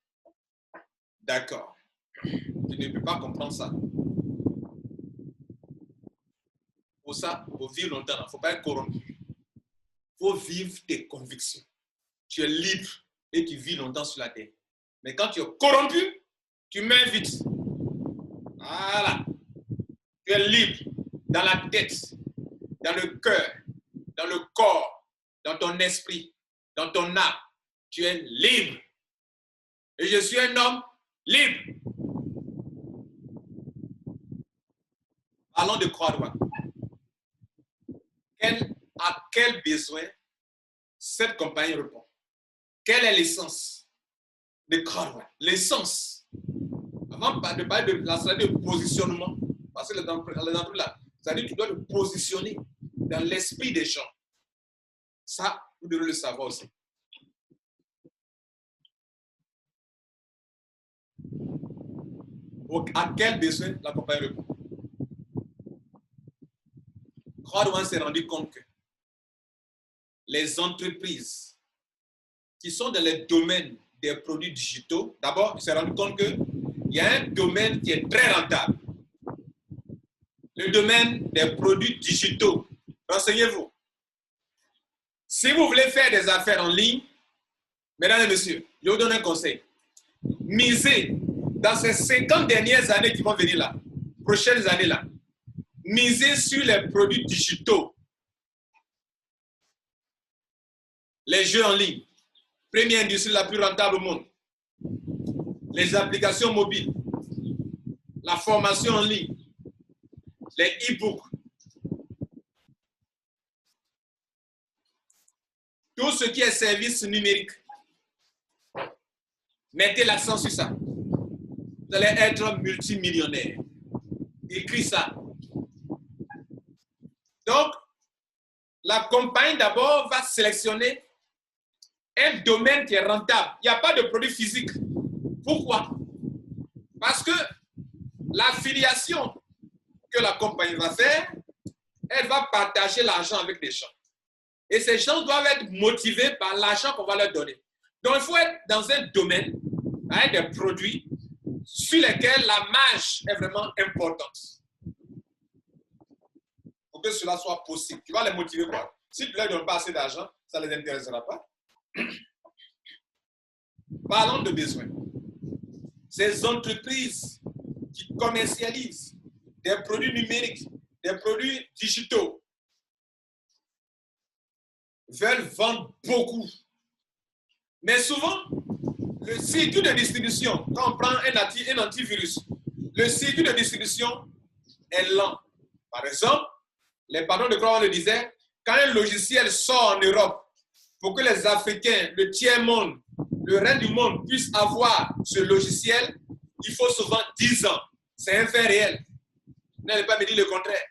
S1: D'accord. Tu ne peux pas comprendre ça. Pour ça, il faut vivre longtemps. Il ne faut pas être corrompu. Il faut vivre tes convictions. Tu es libre et tu vis longtemps sur la terre. Mais quand tu es corrompu, tu meurs vite. Voilà. Tu es libre dans la tête, dans le cœur, dans le corps, dans ton esprit, dans ton âme. Tu es libre. Et je suis un homme libre. Parlons de croix-droite. À quel besoin cette compagnie répond? Quelle est l'essence de croix-droite? L'essence. Avant de parler de la stratégie de positionnement, parce que les entreprises là, c'est-à-dire que tu dois te positionner dans l'esprit des gens. Ça, vous devez le savoir aussi. Donc, à quel besoin la compagnie répond? Croix-droite s'est rendu compte que les entreprises qui sont dans les domaines des produits digitaux, d'abord, il s'est rendu compte qu'il y a un domaine qui est très rentable. Le domaine des produits digitaux. Renseignez-vous. Si vous voulez faire des affaires en ligne, mesdames et messieurs, je vous donne un conseil. Misez dans ces 50 dernières années qui vont venir là, prochaines années là, misez sur les produits digitaux. Les jeux en ligne, première industrie la plus rentable au monde. Les applications mobiles, la formation en ligne, les e-books. Tout ce qui est service numérique. Mettez l'accent sur ça. Vous allez être multimillionnaire. Écris ça. Donc, la compagnie d'abord va sélectionner un domaine qui est rentable. Il n'y a pas de produit physique. Pourquoi? Parce que l'affiliation que la compagnie va faire, elle va partager l'argent avec les gens. Et ces gens doivent être motivés par l'argent qu'on va leur donner. Donc, il faut être dans un domaine avec des produits sur lesquels la marge est vraiment importante. Pour que cela soit possible. Tu vas les motiver quoi? Si tu ne leur donnes pas assez d'argent, ça ne les intéressera pas. Parlons de besoins. Ces entreprises qui commercialisent des produits numériques, des produits digitaux, veulent vendre beaucoup. Mais souvent, le circuit de distribution, quand on prend un antivirus, le circuit de distribution est lent. Par exemple, les patrons de croix le disaient, quand un logiciel sort en Europe, pour que les Africains, le tiers-monde, le reste du monde puissent avoir ce logiciel, il faut souvent 10 ans. C'est un fait réel. N'allez pas me dire le contraire.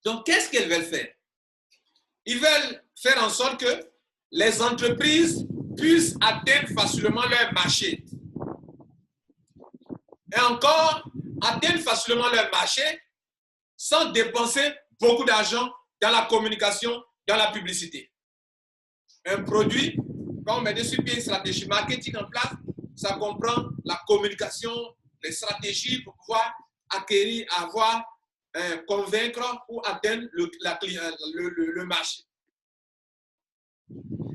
S1: Donc, qu'est-ce qu'ils veulent faire? Ils veulent faire en sorte que les entreprises puissent atteindre facilement leur marché. Et encore, atteindre facilement leur marché sans dépenser beaucoup d'argent dans la communication, dans la publicité. Un produit, quand on met dessus une stratégie marketing en place, ça comprend la communication, les stratégies pour pouvoir acquérir, avoir, convaincre ou atteindre le marché.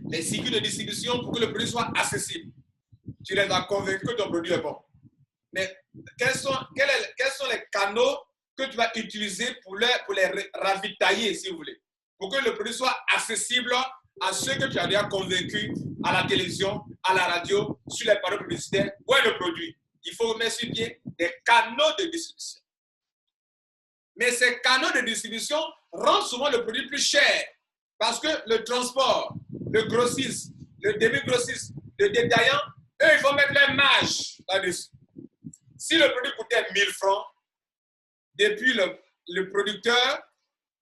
S1: Les cycles de distribution pour que le produit soit accessible. Tu les as convaincus que ton produit est bon. Mais quels sont les canaux que tu vas utiliser pour les ravitailler, si vous voulez, pour que le produit soit accessible à ceux que tu as déjà convaincus à la télévision, à la radio, sur les panneaux publicitaires, où est le produit? Il faut mettre sur pied des canaux de distribution. Mais ces canaux de distribution rendent souvent le produit plus cher parce que le transport, le grossiste, le demi-grossiste, le détaillant, eux, ils vont mettre leur marge là-dessus. Si le produit coûtait 1000 francs, depuis le producteur,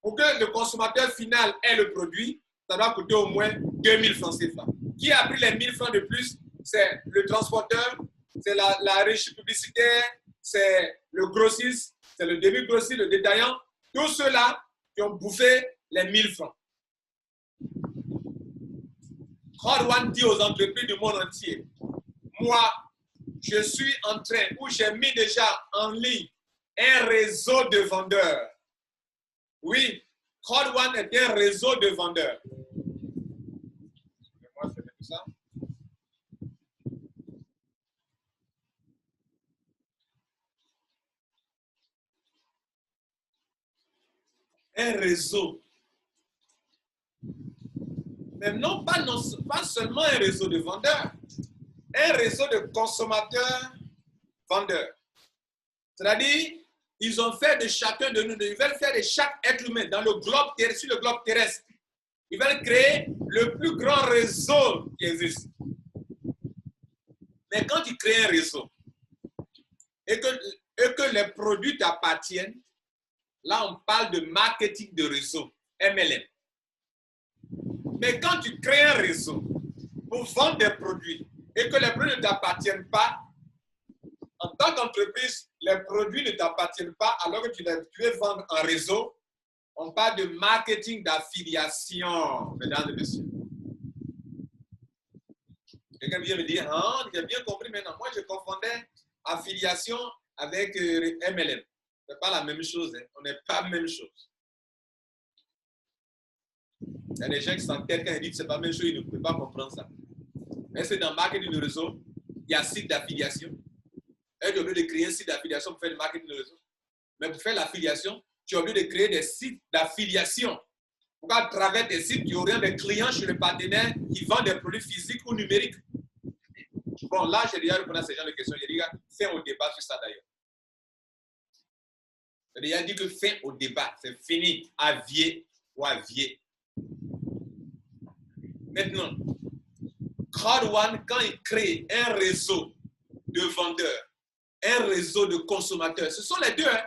S1: pour que le consommateur final ait le produit, ça doit coûter au moins 2000 francs CFA. Qui a pris les 1000 francs de plus? C'est le transporteur, c'est la régie publicitaire, c'est le grossiste, c'est le demi-grossiste, le détaillant. Tous ceux-là qui ont bouffé les 1000 francs. Crowd One dit aux entreprises du monde entier, moi, je suis en train, ou j'ai mis déjà en ligne un réseau de vendeurs. Oui, Crowd One est un réseau de vendeurs. Moi, je fais tout ça. Un réseau. Mais non, pas seulement un réseau de vendeurs, un réseau de consommateurs vendeurs. C'est-à-dire, ils ont fait de chacun de nous, ils veulent faire de chaque être humain dans le globe terrestre, sur le globe terrestre. Ils veulent créer le plus grand réseau qui existe. Mais quand tu crées un réseau et que les produits t'appartiennent, là on parle de marketing de réseau, MLM. Mais quand tu crées un réseau pour vendre des produits et que les produits ne t'appartiennent pas, en tant qu'entreprise, les produits ne t'appartiennent pas alors que tu veux vendre en réseau, on parle de marketing d'affiliation, mesdames et messieurs. Quelqu'un vient me dire, ah, j'ai bien compris maintenant. Moi, je confondais affiliation avec MLM. Ce n'est pas la même chose. Hein. On n'est pas la même chose. Il y a des gens qui s'entêtent quand ils disent que ce n'est pas la même chose, ils ne peuvent pas comprendre ça. Mais c'est dans le marketing de réseau, il y a site d'affiliation. Et tu es obligé de créer un site d'affiliation pour faire le marketing de réseau. Mais pour faire l'affiliation, tu es obligé de créer des sites d'affiliation. Pour qu'à travers tes sites, tu auras des clients chez le partenaire qui vendent des produits physiques ou numériques. Bon, là, j'ai déjà répondu à ce genre de questions. J'ai dit, fin au débat sur ça d'ailleurs. J'ai déjà dit que fin au débat, c'est fini. Avier ou avier. Maintenant, Crowd One, quand il crée un réseau de vendeurs, un réseau de consommateurs, ce sont les deux. Hein?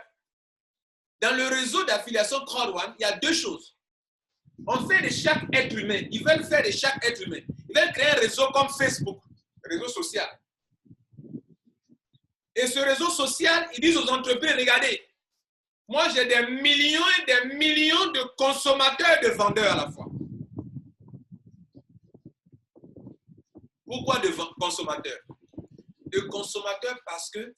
S1: Dans le réseau d'affiliation Crowd One, il y a deux choses. On fait de chaque être humain. Ils veulent faire de chaque être humain. Ils veulent créer un réseau comme Facebook, réseau social. Et ce réseau social, ils disent aux entreprises, regardez, moi j'ai des millions et des millions de consommateurs et de vendeurs à la fois. Pourquoi de consommateurs? De consommateurs parce que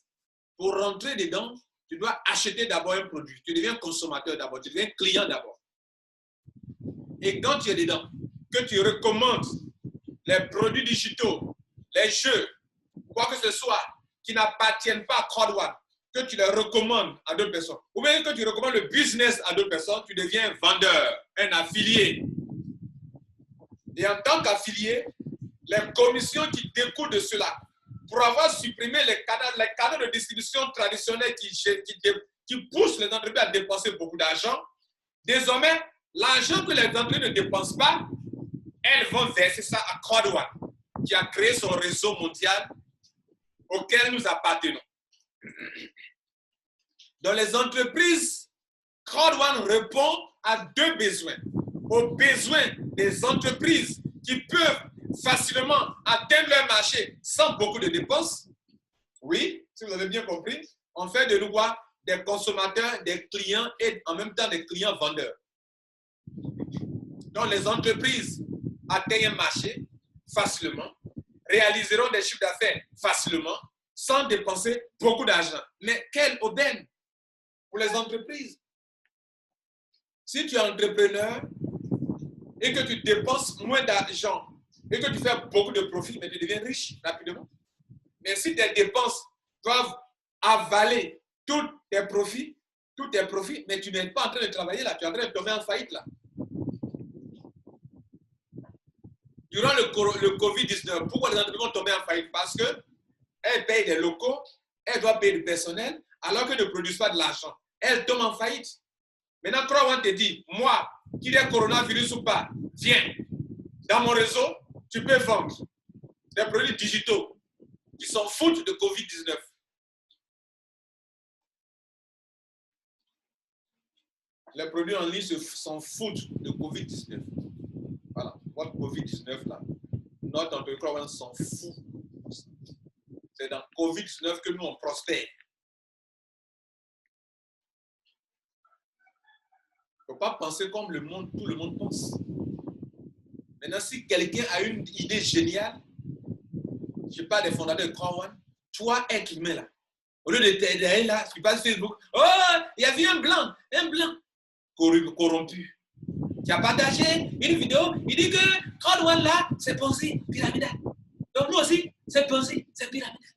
S1: pour rentrer dedans, tu dois acheter d'abord un produit. Tu deviens consommateur d'abord, tu deviens client d'abord. Et quand tu es dedans, que tu recommandes les produits digitaux, les jeux, quoi que ce soit, qui n'appartiennent pas à Crowd One, que tu les recommandes à d'autres personnes, ou bien que tu recommandes le business à d'autres personnes, tu deviens vendeur, un affilié. Et en tant qu'affilié, les commissions qui découlent de cela, pour avoir supprimé les canaux de distribution traditionnels qui poussent les entreprises à dépenser beaucoup d'argent, désormais, l'argent que les entreprises ne dépensent pas, elles vont verser ça à Crowd One, qui a créé son réseau mondial auquel nous appartenons. Dans les entreprises, Crowd One répond à deux besoins. Aux besoins des entreprises qui peuvent facilement atteindre leur marché sans beaucoup de dépenses. Oui, si vous avez bien compris, on fait de nous quoi? Des consommateurs, des clients et en même temps des clients vendeurs. Donc les entreprises atteignent un marché facilement, réaliseront des chiffres d'affaires facilement, sans dépenser beaucoup d'argent. Mais quelle aubaine pour les entreprises! Si tu es entrepreneur et que tu dépenses moins d'argent et que tu fais beaucoup de profits, mais tu deviens riche rapidement. Mais si tes dépenses doivent avaler tous tes profits, mais tu n'es pas en train de travailler là, tu es en train de tomber en faillite là. Durant le Covid-19, pourquoi les entreprises vont tomber en faillite? Parce qu'elles payent des locaux, elles doivent payer du personnel, alors qu'elles ne produisent pas de l'argent. Elles tombent en faillite. Maintenant, Crowd One te dit, moi, qu'il y ait coronavirus ou pas, viens, dans mon réseau, tu peux vendre des produits digitaux qui s'en foutent de Covid-19. Les produits en ligne s'en foutent de Covid-19. Voilà, votre Covid-19 là, notre entreprise s'en fout. C'est dans Covid-19 que nous on prospère. Il ne faut pas penser comme le monde, tout le monde pense. Maintenant, si quelqu'un a une idée géniale, je parle des fondateurs de Crowd, toi, être humain là, au lieu de t'aider là, tu passes Facebook, oh, il y a vu un blanc corrompu. Tu as partagé une vidéo, il dit que Crowd là, c'est pensé pyramidal. Donc nous aussi, c'est pensé, c'est pyramidal.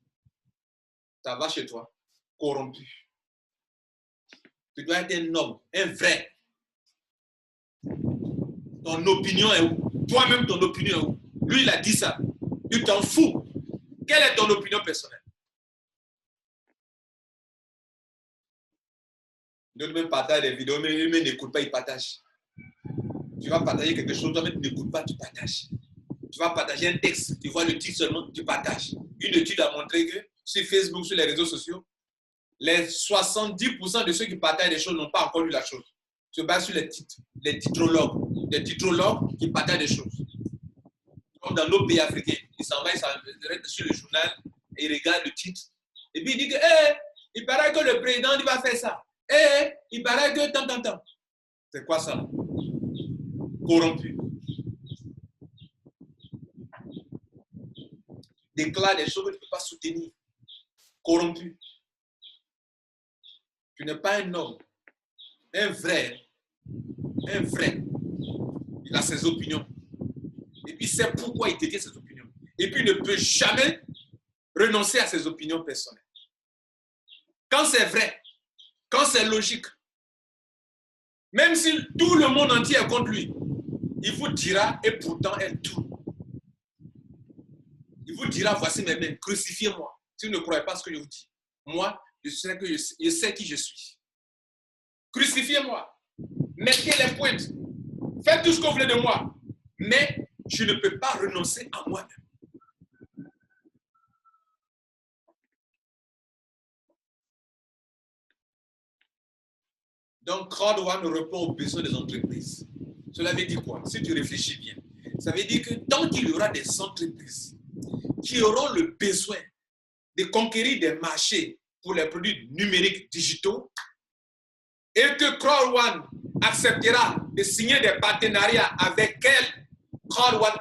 S1: Ça va chez toi, corrompu. Tu dois être un homme, un vrai. Ton opinion est où? Toi-même, ton opinion est où? Lui, il a dit ça. Tu t'en fous. Quelle est ton opinion personnelle? D'autres même partagent des vidéos, mais n'écoute pas, il partage. Tu vas partager quelque chose, toi-même, tu n'écoutes pas, tu partages. Tu vas partager un texte, tu vois le titre seulement, tu partages. Une étude a montré que sur Facebook, sur les réseaux sociaux, les 70% de ceux qui partagent des choses n'ont pas encore lu la chose. Se basent sur les titres, les titrologues qui partagent des choses. Comme dans nos pays africains, ils s'en vont, ils s'arrêtent sur le journal et ils regardent le titre. Et puis ils disent que, il paraît que le président il va faire ça. Il paraît que tant. C'est quoi ça? Corrompu. Déclare des choses que tu ne peux pas soutenir. Corrompu. Tu n'es pas un homme. Un vrai. Il a ses opinions. Et puis, c'est pourquoi il détient ses opinions. Et puis, il ne peut jamais renoncer à ses opinions personnelles. Quand c'est vrai, quand c'est logique, même si tout le monde entier est contre lui, il vous dira, et pourtant, elle tout. Il vous dira, voici mes mains, crucifiez-moi. Si vous ne croyez pas ce que je vous dis, moi, je sais qui je suis. Crucifiez-moi. Mettez les pointes. Faites tout ce que vous voulez de moi. Mais je ne peux pas renoncer à moi-même. Donc, Crowd One répond aux besoins des entreprises. Cela veut dire quoi? Si tu réfléchis bien, ça veut dire que tant qu'il y aura des entreprises qui auront le besoin de conquérir des marchés pour les produits numériques digitaux et que Crowd One acceptera de signer des partenariats avec elle, Crowd One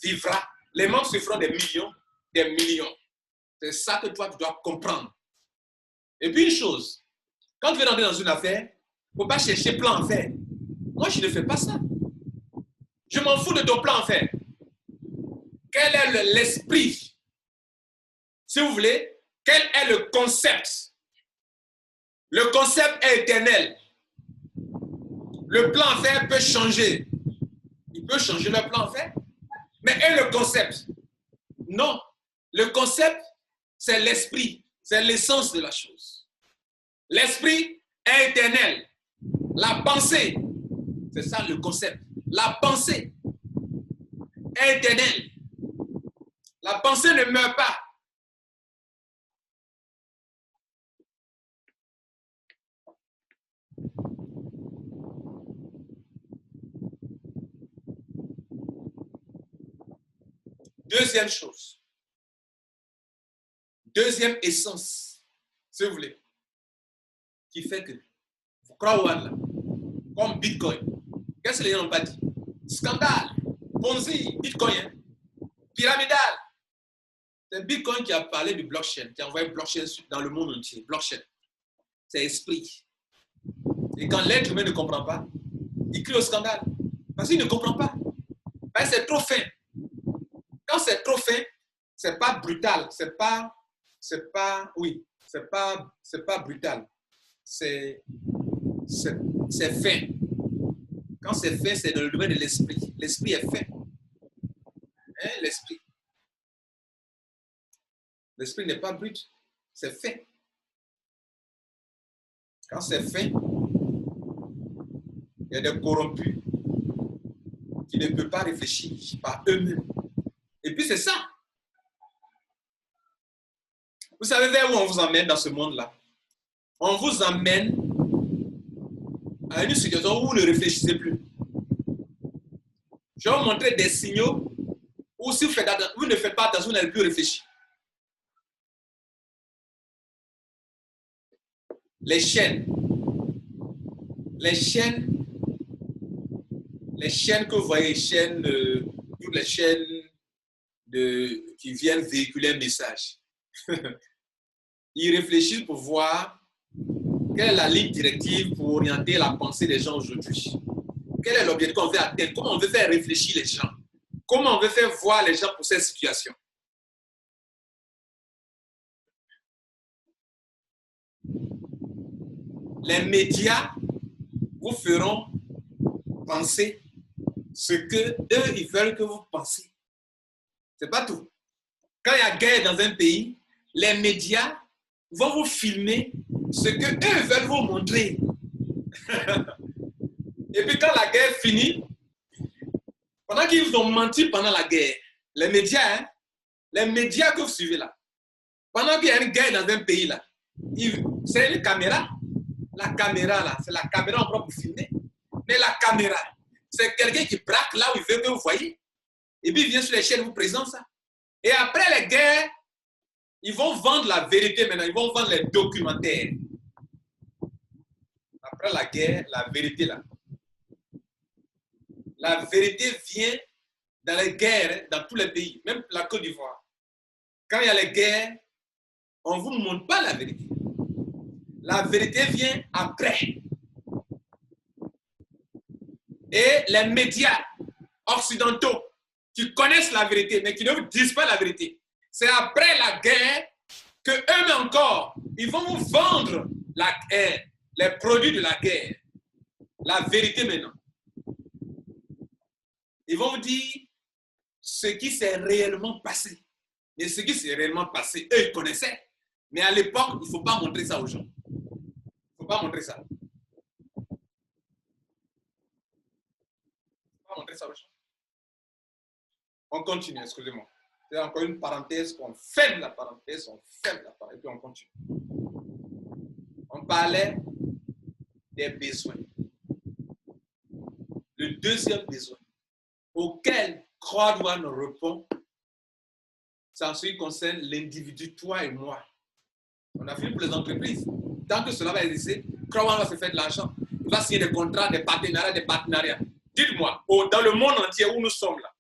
S1: vivra. Les membres se feront des millions. C'est ça que toi, tu dois comprendre. Et puis une chose, quand tu veux rentrer dans une affaire, il ne faut pas chercher plan en faire. Moi, je ne fais pas ça. Je m'en fous de ton plan en faire. Quel est l'esprit? Si vous voulez, quel est le concept? Le concept est éternel. Le plan en faire peut changer. Il peut changer le plan en faire. Mais et le concept? Non. Le concept, c'est l'esprit. C'est l'essence de la chose. L'esprit est éternel. La pensée, c'est ça le concept. La pensée est éternelle. La pensée ne meurt pas. Deuxième chose. Deuxième essence, si vous voulez, qui fait que vous croyez là, comme Bitcoin. Qu'est-ce que les gens n'ont pas dit? Scandale, Ponzi, Bitcoin, hein? Pyramidal. C'est Bitcoin qui a parlé du blockchain, qui a envoyé blockchain dans le monde entier. Blockchain, c'est esprit. Et quand l'être humain ne comprend pas, il crie au scandale. Parce qu'il ne comprend pas. Parce que c'est trop fin. Quand c'est trop fin, c'est pas brutal. C'est pas brutal. C'est fin. Quand c'est fin, c'est dans le domaine de l'esprit. L'esprit est fin. Hein, l'esprit. L'esprit n'est pas brut. C'est fin. Quand c'est fin, il y a des corrompus qui ne peuvent pas réfléchir par eux-mêmes. Et puis c'est ça. Vous savez vers où on vous emmène dans ce monde-là? On vous emmène à une situation où vous ne réfléchissez plus. Je vais vous montrer des signaux où si vous ne faites pas attention, vous n'allez plus réfléchir. Les chaînes que vous voyez, toutes les chaînes qui viennent véhiculer un message. Ils réfléchissent pour voir quelle est la ligne directive pour orienter la pensée des gens aujourd'hui. Quel est l'objectif qu'on veut atteindre? Comment on veut faire réfléchir les gens? Comment on veut faire voir les gens pour cette situation? Les médias vous feront penser ce que eux ils veulent que vous pensiez. C'est pas tout. Quand il y a guerre dans un pays, les médias vont vous filmer ce que eux veulent vous montrer. Et puis quand la guerre finit, pendant qu'ils vous ont menti pendant la guerre, les médias que vous suivez là, pendant qu'il y a une guerre dans un pays là, c'est une caméra. La caméra là, c'est la caméra en propre pour filmer. Mais la caméra, c'est quelqu'un qui braque là où il veut que vous voyez. Et puis il vient sur les chaînes, vous présente ça. Et après les guerres, ils vont vendre la vérité maintenant, ils vont vendre les documentaires. Après la guerre, la vérité là. La vérité vient dans les guerres, dans tous les pays, même la Côte d'Ivoire. Quand il y a les guerres, on ne vous montre pas la vérité. La vérité vient après. Et les médias occidentaux qui connaissent la vérité, mais qui ne vous disent pas la vérité, c'est après la guerre que eux-mêmes encore, ils vont vous vendre la guerre, les produits de la guerre. La vérité maintenant. Ils vont vous dire ce qui s'est réellement passé. Et ce qui s'est réellement passé, eux, ils connaissaient. Mais à l'époque, il ne faut pas montrer ça aux gens. Il ne faut pas montrer ça. Il ne faut pas montrer ça aux gens. On continue, excusez-moi. C'est encore une parenthèse, on ferme la parenthèse, et puis on continue. On parlait des besoins. Le deuxième besoin auquel Crowd1 répond, c'est en ce qui concerne l'individu, toi et moi. On a fait pour les entreprises. Tant que cela va exister, Crowd1 va se faire de l'argent. Il va signer des contrats, des partenariats. Dites-moi, dans le monde entier où nous sommes là,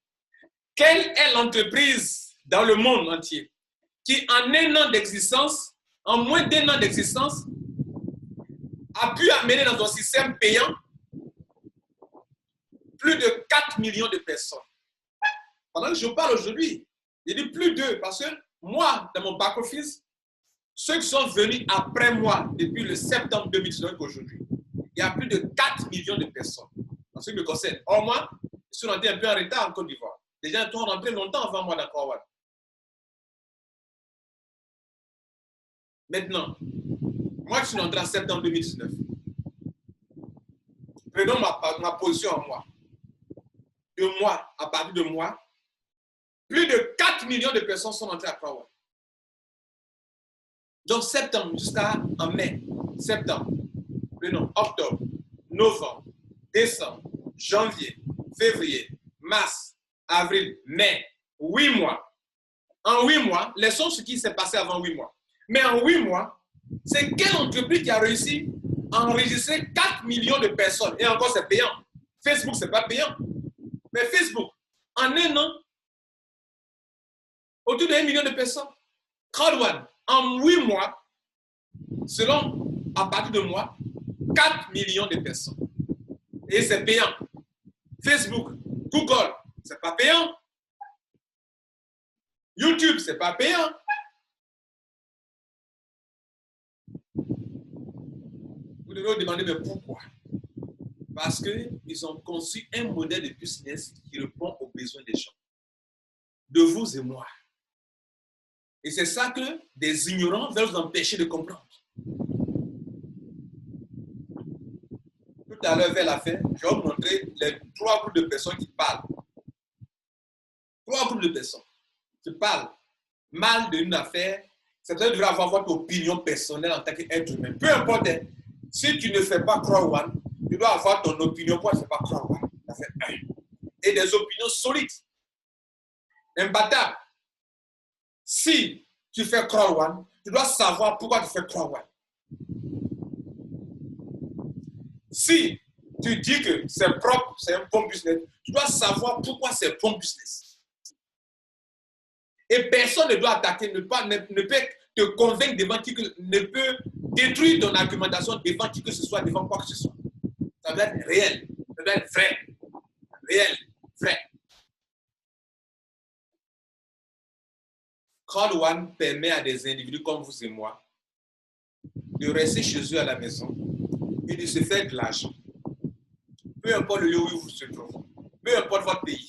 S1: quelle est l'entreprise dans le monde entier qui, en un an d'existence, en moins d'un an d'existence, a pu amener dans un système payant plus de 4 millions de personnes? Pendant que je parle aujourd'hui, il dit plus de, parce que moi, dans mon back-office, ceux qui sont venus après moi depuis le septembre 2019 aujourd'hui, il y a plus de 4 millions de personnes en ce qui me concerne. Or, moi, je suis rentré un peu en retard en Côte d'Ivoire. Les gens sont rentrés longtemps avant moi dans Crowd1. Maintenant, moi, je suis rentré en septembre 2019. Prenons ma position en moi. À partir de moi, plus de 4 millions de personnes sont entrées à Crowd1. Donc, septembre jusqu'à mai, septembre, prenons octobre, novembre, décembre, janvier, février, mars, avril, mai, 8 mois. En 8 mois, laissons ce qui s'est passé avant 8 mois. Mais en 8 mois, c'est quelle entreprise qui a réussi à enregistrer 4 millions de personnes? Et encore, c'est payant. Facebook, ce n'est pas payant. Mais Facebook, en un an, autour de 1 million de personnes. Crowd1, en 8 mois, selon, à partir de moi, 4 millions de personnes. Et c'est payant. Facebook, Google, ce n'est pas payant. YouTube, ce n'est pas payant. Vous devez vous demander, mais pourquoi? Parce qu'ils ont conçu un modèle de business qui répond aux besoins des gens. De vous et moi. Et c'est ça que des ignorants veulent vous empêcher de comprendre. Tout à l'heure, vers la fin, je vais vous montrer les 3 groupes de personnes qui parlent. 3 groupes de personnes qui parlent mal d'une affaire. C'est peut-être devrait avoir votre opinion personnelle en tant qu'être humain. Peu importe, si tu ne fais pas Crowd1, tu dois avoir ton opinion pour ne pas croire. Ça fait un. Et des opinions solides, imbattables. Si tu fais croire one, tu dois savoir pourquoi tu fais croire one. Si tu dis que c'est propre, c'est un bon business, tu dois savoir pourquoi c'est bon business. Et personne ne doit attaquer, ne peut te convaincre devant qui que, ne peut détruire ton argumentation devant qui que ce soit, devant quoi que ce soit. Ça doit être réel, ça doit être vrai. Réel, vrai. Crowd One permet à des individus comme vous et moi de rester chez eux à la maison et de se faire de l'argent. Peu importe le lieu où vous se trouvez, peu importe votre pays,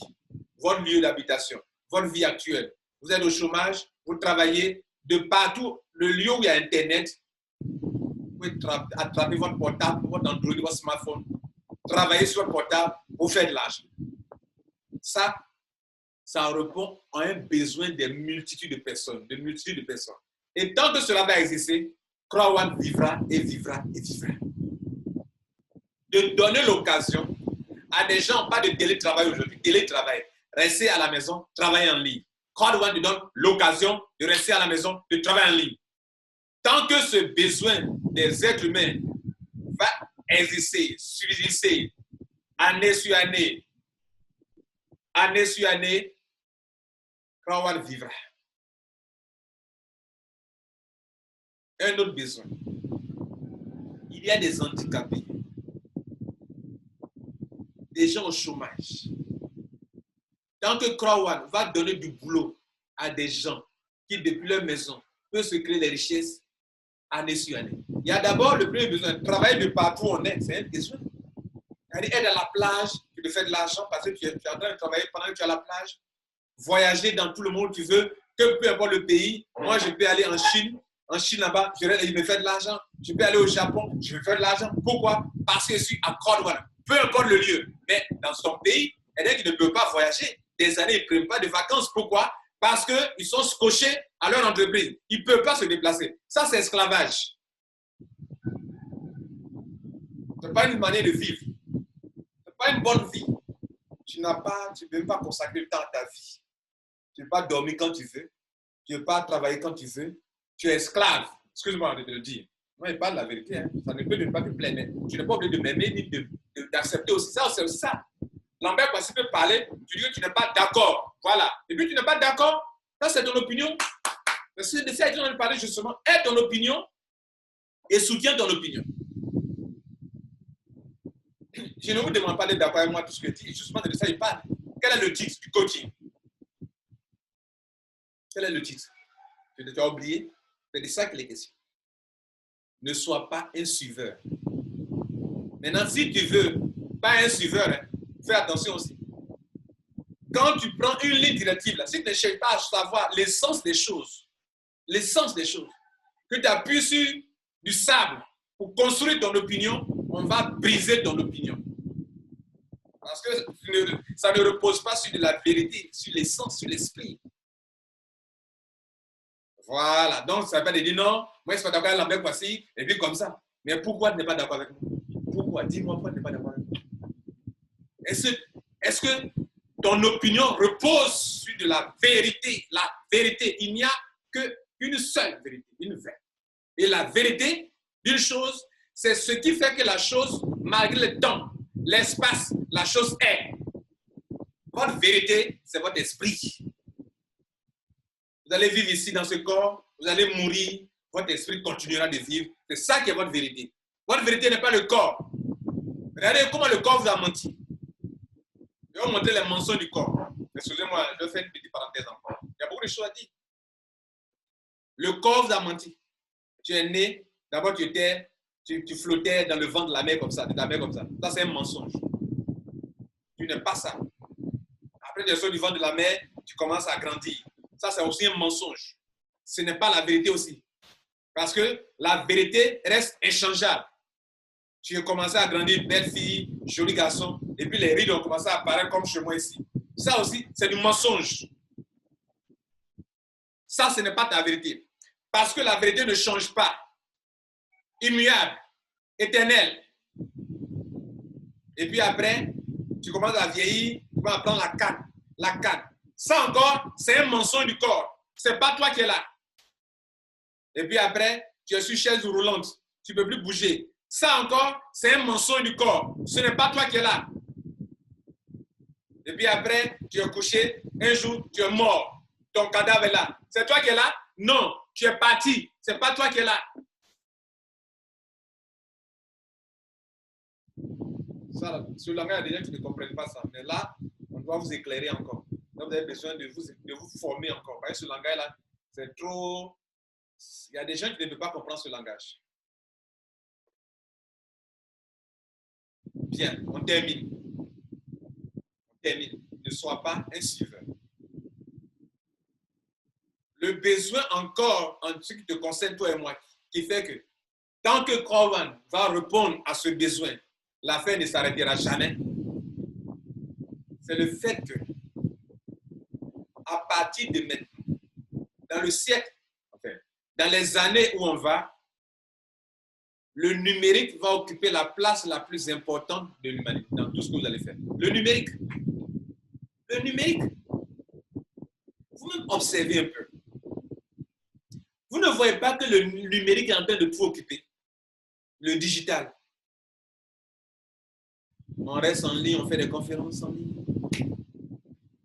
S1: votre lieu d'habitation, votre vie actuelle. Vous êtes au chômage, vous travaillez de partout, le lieu où il y a Internet, vous pouvez attraper votre portable, votre Android, votre smartphone, travailler sur votre portable, vous faire de l'argent. Ça répond à un besoin des multitudes de personnes, Et tant que cela va exister, Crowd One vivra et vivra et vivra. De donner l'occasion à des gens, pas de télétravail aujourd'hui, télétravail, rester à la maison, travailler en ligne. Crowd One te donne l'occasion de rester à la maison, de travailler en ligne. Tant que ce besoin des êtres humains va exister, subsister, année sur année, Crowd One vivra. Un autre besoin. Il y a des handicapés, des gens au chômage. Tant que Crowd One va donner du boulot à des gens qui, depuis leur maison, peuvent se créer des richesses année sur année. Il y a d'abord le premier besoin, travailler de partout où on est, c'est un besoin. C'est-à-dire être à la plage, tu te fais de l'argent parce que tu es en train de travailler pendant que tu es à la plage, voyager dans tout le monde tu veux, que peu importe le pays. Moi, je peux aller en Chine là-bas, je me fais de l'argent. Je peux aller au Japon, je me fais de l'argent. Pourquoi? Parce que je suis à Crowd One. Peu importe le lieu. Mais dans son pays, il y a des gens qui ne peuvent pas voyager. Des années, ils ne prennent pas de vacances. Pourquoi? Parce qu'ils sont scotchés à leur entreprise. Ils ne peuvent pas se déplacer. Ça, c'est esclavage. Ce n'est pas une manière de vivre. Ce n'est pas une bonne vie. Tu ne peux même pas consacrer le temps à ta vie. Tu ne peux pas dormir quand tu veux. Tu ne peux pas travailler quand tu veux. Tu es esclave. Excuse-moi de te le dire. Moi, je parle la vérité. Hein. Ça ne peut ne pas te plaire. Tu n'es pas obligé de m'aimer ni d'accepter aussi ça. C'est aussi ça. Lambert Kwasi peut parler. Tu dis que tu n'es pas d'accord. Voilà. Et puis tu n'es pas d'accord. Ça, c'est ton opinion. Mais si tu as de parler justement, aide ton opinion et soutiens ton opinion. Je ne vous demande pas d'être d'accord avec moi tout ce que je dis. Justement, de ça, il parle. Quel est le titre du coaching? Quel est le titre? Tu as oublié? C'est de ça qu'il est question. Ne sois pas un suiveur. Maintenant, si tu veux pas un suiveur, hein, fais attention aussi. Quand tu prends une ligne directive, là, si tu ne cherches pas à savoir l'essence des choses, que tu appuies sur du sable pour construire ton opinion, on va briser ton opinion. Parce que ça ne repose pas sur de la vérité, sur l'essence, sur l'esprit. Voilà, donc ça ne veut pas dire non, moi je ne suis pas d'accord avec Lambert Kwasi, et puis comme ça. Mais pourquoi tu n'es pas d'accord avec moi? Pourquoi? Dis-moi pourquoi tu n'es pas d'accord avec moi. Est-ce que ton opinion repose sur de la vérité? La vérité, il n'y a qu'une seule vérité, une vraie. Et la vérité d'une chose, c'est ce qui fait que la chose, malgré le temps, l'espace, la chose est. Votre vérité, c'est votre esprit. Vous allez vivre ici dans ce corps, vous allez mourir, votre esprit continuera de vivre. C'est ça qui est votre vérité. Votre vérité n'est pas le corps. Regardez comment le corps vous a menti. Je vais vous montrer les mensonges du corps. Excusez-moi, je vais faire une petite parenthèse encore. Il y a beaucoup de choses à dire. Le corps vous a menti. Tu es né, d'abord tu flottais dans le vent de la mer comme ça, de ta mère comme ça. Ça, c'est un mensonge. Tu n'es pas ça. Après, tu sors du vent de la mer, tu commences à grandir. Ça, c'est aussi un mensonge. Ce n'est pas la vérité aussi. Parce que la vérité reste inchangeable. Tu as commencé à grandir, belle fille, joli garçon, et puis les rides ont commencé à apparaître comme chez moi ici. Ça aussi, c'est du mensonge. Ça, ce n'est pas ta vérité. Parce que la vérité ne change pas. Immuable, éternelle. Et puis après, tu commences à vieillir, tu vas apprendre la canne. La canne. Ça encore, c'est un mensonge du corps. Ce n'est pas toi qui es là. Et puis après, tu es sur chaise roulante. Tu ne peux plus bouger. Ça encore, c'est un mensonge du corps. Ce n'est pas toi qui es là. Et puis après, tu es couché. Un jour, tu es mort. Ton cadavre est là. C'est toi qui es là? Non, tu es parti. Ce n'est pas toi qui es là. Ça, sur le langage, il y a des gens qui ne comprennent pas ça. Mais là, on doit vous éclairer encore. Donc, vous avez besoin de vous former encore. Parce que ce langage-là, c'est trop... Il y a des gens qui ne peuvent pas comprendre ce langage. Bien, on termine. On termine. Ne sois pas un suiveur. Le besoin encore, en ce qui te concerne, toi et moi, qui fait que tant que Corwan va répondre à ce besoin, l'affaire ne s'arrêtera jamais. C'est le fait que, à partir de maintenant, dans le siècle, enfin, dans les années où on va, le numérique va occuper la place la plus importante de l'humanité dans tout ce que vous allez faire. Le numérique. Le numérique. Vous-même observez un peu. Vous ne voyez pas que le numérique est en train de tout occuper. Le digital. On reste en ligne, on fait des conférences en ligne.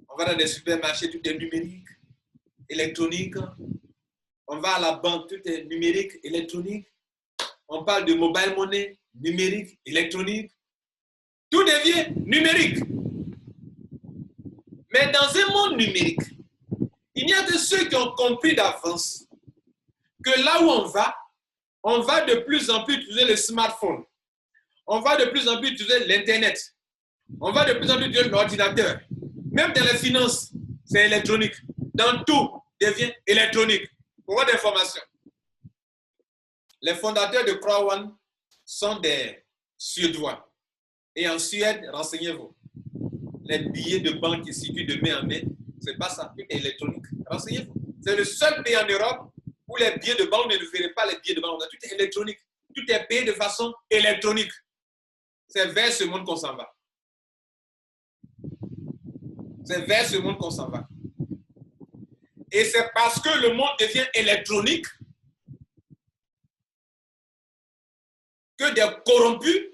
S1: On va dans des supermarchés, tout est numérique, électronique. On va à la banque, tout est numérique, électronique. On parle de mobile money, numérique, électronique. Tout devient numérique. Mais dans un monde numérique, il n'y a que ceux qui ont compris d'avance que là où on va de plus en plus utiliser le smartphone. On va de plus en plus utiliser l'Internet. On va de plus en plus utiliser l'ordinateur. Même dans les finances, c'est électronique. Dans tout, devient électronique. Pour votre information. Les fondateurs de Crowone sont des Suédois. Et en Suède, renseignez-vous. Les billets de banque qui circulent de main en main, ce n'est pas ça, c'est électronique. Renseignez-vous. C'est le seul pays en Europe où les billets de banque, ne verrez pas les billets de banque. Tout est électronique. Tout est payé de façon électronique. C'est vers ce monde qu'on s'en va. C'est vers ce monde qu'on s'en va. Et c'est parce que le monde devient électronique que des corrompus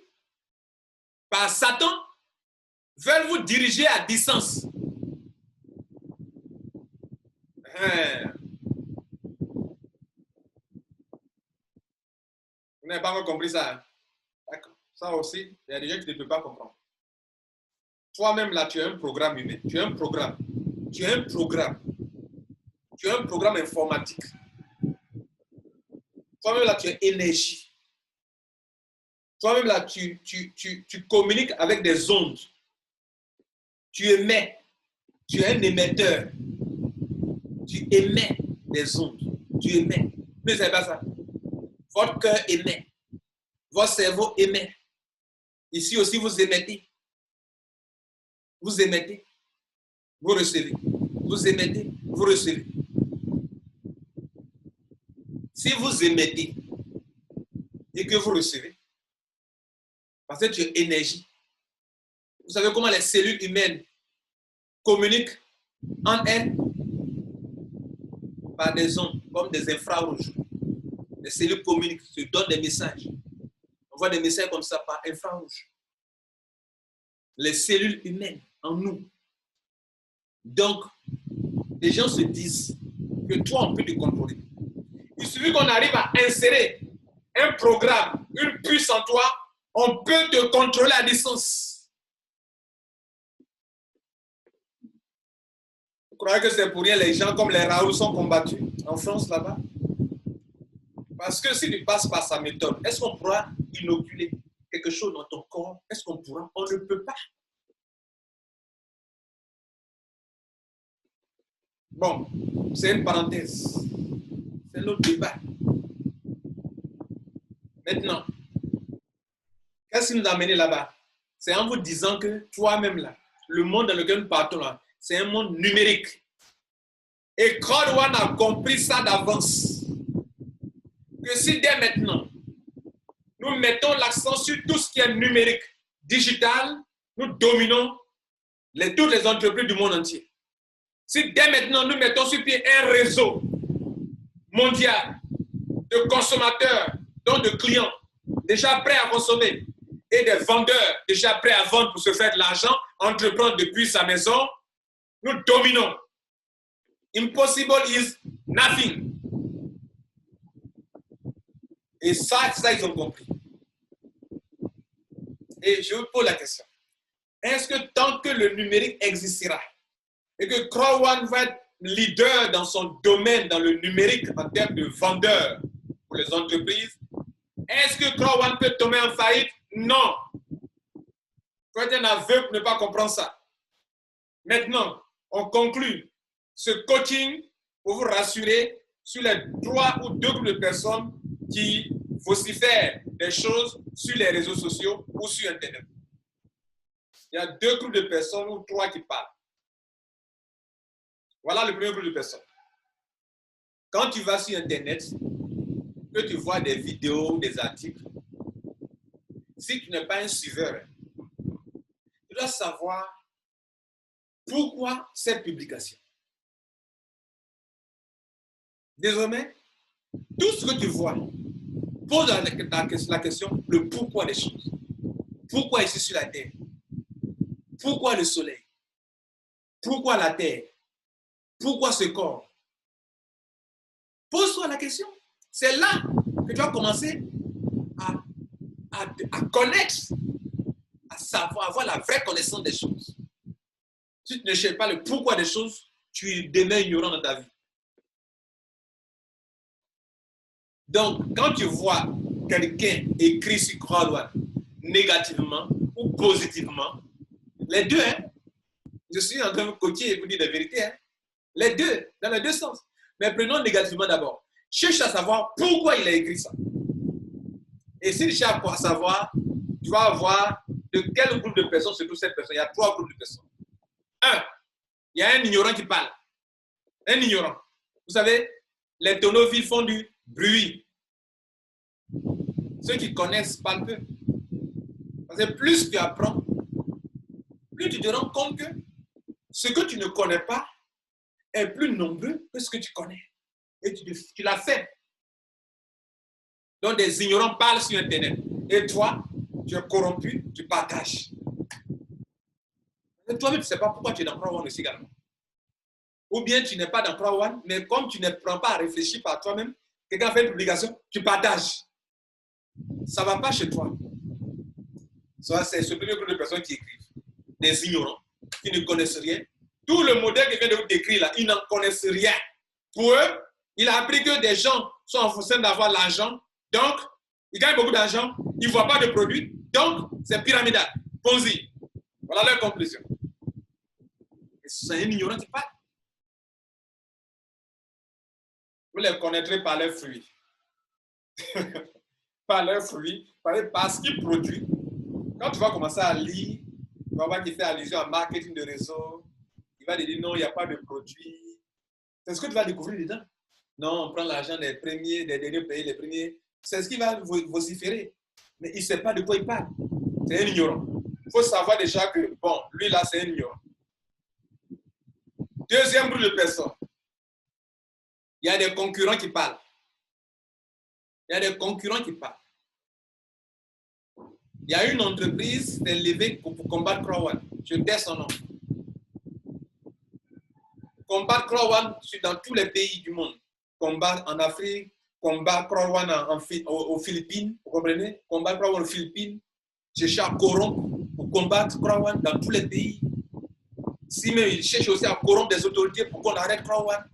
S1: par Satan veulent vous diriger à distance. Vous n'avez pas encore compris ça? D'accord. Ça aussi, il y a des gens qui ne peuvent pas comprendre. Toi-même, là, tu as un programme humain. Tu as un programme. Tu as un programme. Tu as un programme informatique. Toi-même, là, tu as énergie. Toi-même, là, tu communiques avec des ondes. Tu émets. Tu es un émetteur. Tu émets des ondes. Tu émets. Vous ne savez pas ça? Votre cœur émet. Votre cerveau émet. Ici aussi, vous émettez. Vous émettez. Vous recevez. Vous émettez. Vous recevez. Si vous émettez et que vous recevez, parce que tu as énergie, vous savez comment les cellules humaines communiquent entre elles? Par des ondes, comme des infrarouges. Les cellules communiquent, se donnent des messages. On voit des messages comme ça par infrarouge. Les cellules humaines en nous. Donc, les gens se disent que toi, on peut te contrôler. Il suffit qu'on arrive à insérer un programme, une puce en toi, on peut te contrôler à distance. Vous croyez que c'est pour rien les gens comme les Raoul sont combattus en France là-bas? Parce que si tu passes par sa méthode, est-ce qu'on pourra inoculer quelque chose dans ton corps? Est-ce qu'on pourra? On ne peut pas. Bon, c'est une parenthèse. C'est notre débat. Maintenant, qu'est-ce qui nous a amené là-bas? C'est en vous disant que toi-même là, le monde dans lequel nous partons là, c'est un monde numérique. Et Crowone a compris ça d'avance. Que si dès maintenant, nous mettons l'accent sur tout ce qui est numérique, digital, nous dominons toutes les entreprises du monde entier. Si dès maintenant, nous mettons sur pied un réseau mondial de consommateurs, donc de clients déjà prêts à consommer et des vendeurs déjà prêts à vendre pour se faire de l'argent, entreprendre depuis sa maison, nous dominons. Impossible is nothing. Et ça, ils ont compris. Et je vous pose la question. Est-ce que tant que le numérique existera et que Crown va être leader dans son domaine, dans le numérique en termes de vendeurs pour les entreprises, est-ce que Crown peut tomber en faillite? Non. Il faut être un aveu pour ne pas comprendre ça. Maintenant, on conclut ce coaching pour vous rassurer sur les 3 ou 2 groupes de personnes qui vocifèrent des choses sur les réseaux sociaux ou sur Internet. Il y a 2 groupes de personnes ou 3 qui parlent. Voilà le premier groupe de personnes. Quand tu vas sur Internet, que tu vois des vidéos, des articles, si tu n'es pas un suiveur, tu dois savoir pourquoi cette publication. Désormais, tout ce que tu vois, pose la question, le pourquoi des choses. Pourquoi ici sur la terre? Pourquoi le soleil? Pourquoi la terre? Pourquoi ce corps? Pose-toi la question. C'est là que tu vas commencer à connaître, à savoir, avoir la vraie connaissance des choses. Si tu ne cherches pas le pourquoi des choses, tu deviens ignorant dans ta vie. Donc, quand tu vois quelqu'un écrit sur Croix négativement ou positivement, les deux, hein, je suis en train de coacher et vous dire la vérité, hein, les deux, dans les deux sens. Mais prenons négativement d'abord. Cherche à savoir pourquoi il a écrit ça. Et si tu cherches à savoir, tu vas voir de quel groupe de personnes se trouve cette personne. Il y a 3 groupes de personnes. 1, il y a un ignorant qui parle. Un ignorant. Vous savez, les tonneaux vides font du bruit. Ceux qui connaissent parlent peu. Parce que plus tu apprends, plus tu te rends compte que ce que tu ne connais pas est plus nombreux que ce que tu connais. Et tu l'as fait. Donc des ignorants parlent sur Internet. Et toi, tu es corrompu, tu partages. Et toi-même, tu ne sais pas pourquoi tu es dans Croix One aussi également. Ou bien tu n'es pas dans Croix One, mais comme tu ne prends pas à réfléchir par toi-même, quelqu'un fait une publication, tu partages. Ça ne va pas chez toi. C'est ce premier groupe de personnes qui écrivent. Des ignorants, qui ne connaissent rien. Tout le modèle qui vient de vous décrire là, ils n'en connaissent rien. Pour eux, il a appris que des gens sont en train d'avoir l'argent. Donc, ils gagnent beaucoup d'argent. Ils ne voient pas de produits. Donc, c'est pyramidal. Ponzi. Voilà leur conclusion. C'est un ignorant qui parle. Vous les connaîtrez par leurs fruits. Par leurs fruits. Parce qu'ils produisent. Quand tu vas commencer à lire, tu vas voir qu'il fait allusion à marketing de réseau. Il va te dire non, il n'y a pas de produit. C'est ce que tu vas découvrir dedans. Non, on prend l'argent des premiers, des derniers pays, les premiers. C'est ce qui va vociférer. Mais il ne sait pas de quoi il parle. C'est un ignorant. Il faut savoir déjà que, bon, lui là, c'est un ignorant. Deuxième groupe de personnes. Il y a des concurrents qui parlent. Il y a des concurrents qui parlent. Il y a une entreprise qui s'est levée pour combattre Croix One. Je tais son nom. Combattre Croix One dans tous les pays du monde. Combat en Afrique, combat Croix One aux Philippines, vous comprenez? Combat Croix One aux Philippines, chercher à corrompre pour combattre Croix One dans tous les pays. Si même il cherche aussi à corrompre des autorités pour qu'on arrête Croix One.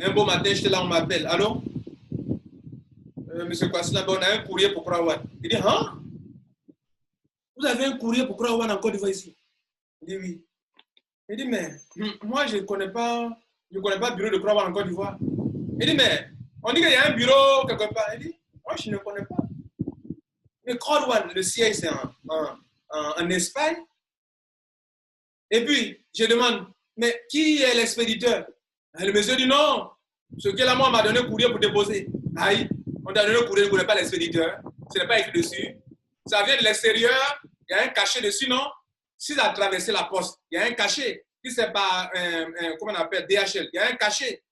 S1: Un beau matin, j'étais là, on m'appelle. Allô? Monsieur Kwasila, on a un courrier pour Croix One. Il dit, hein? Vous avez un courrier pour Croix One en Côte d'Ivoire ici? Il dit oui. Il dit, mais moi, je ne connais pas le bureau de Croix One en Côte d'Ivoire. Il dit, mais on dit qu'il y a un bureau quelque part. Il dit, moi, je ne connais pas. Mais Croix One, le siège, c'est en Espagne. Et puis, je demande, mais qui est l'expéditeur? Et le monsieur dit, non, Ce que là, moi, on m'a donné un courrier pour déposer. Aïe, on t'a donné un courrier, on ne connaît pas l'expéditeur. Ce n'est pas écrit dessus. Ça vient de l'extérieur, il y a un cachet dessus, non? Si ça a traversé la poste, il y a un cachet. Si c'est par, comment on appelle, DHL, il y a un cachet.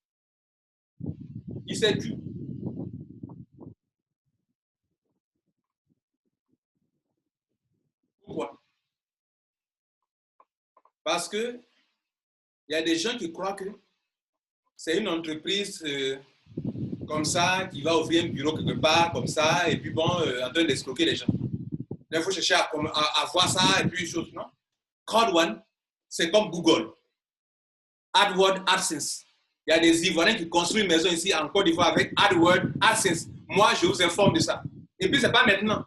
S1: Il sait tout. Pourquoi? Parce que il y a des gens qui croient que c'est une entreprise comme ça qui va ouvrir un bureau quelque part, comme ça, et puis bon, en train d'escroquer les gens. Il faut chercher à voir ça et puis chose, non? Crowd One, c'est comme Google. AdWords, AdSense. Il y a des Ivoiriens qui construisent une maison ici en Côte d'Ivoire avec AdWords, AdSense. Moi, je vous informe de ça. Et puis, ce n'est pas maintenant.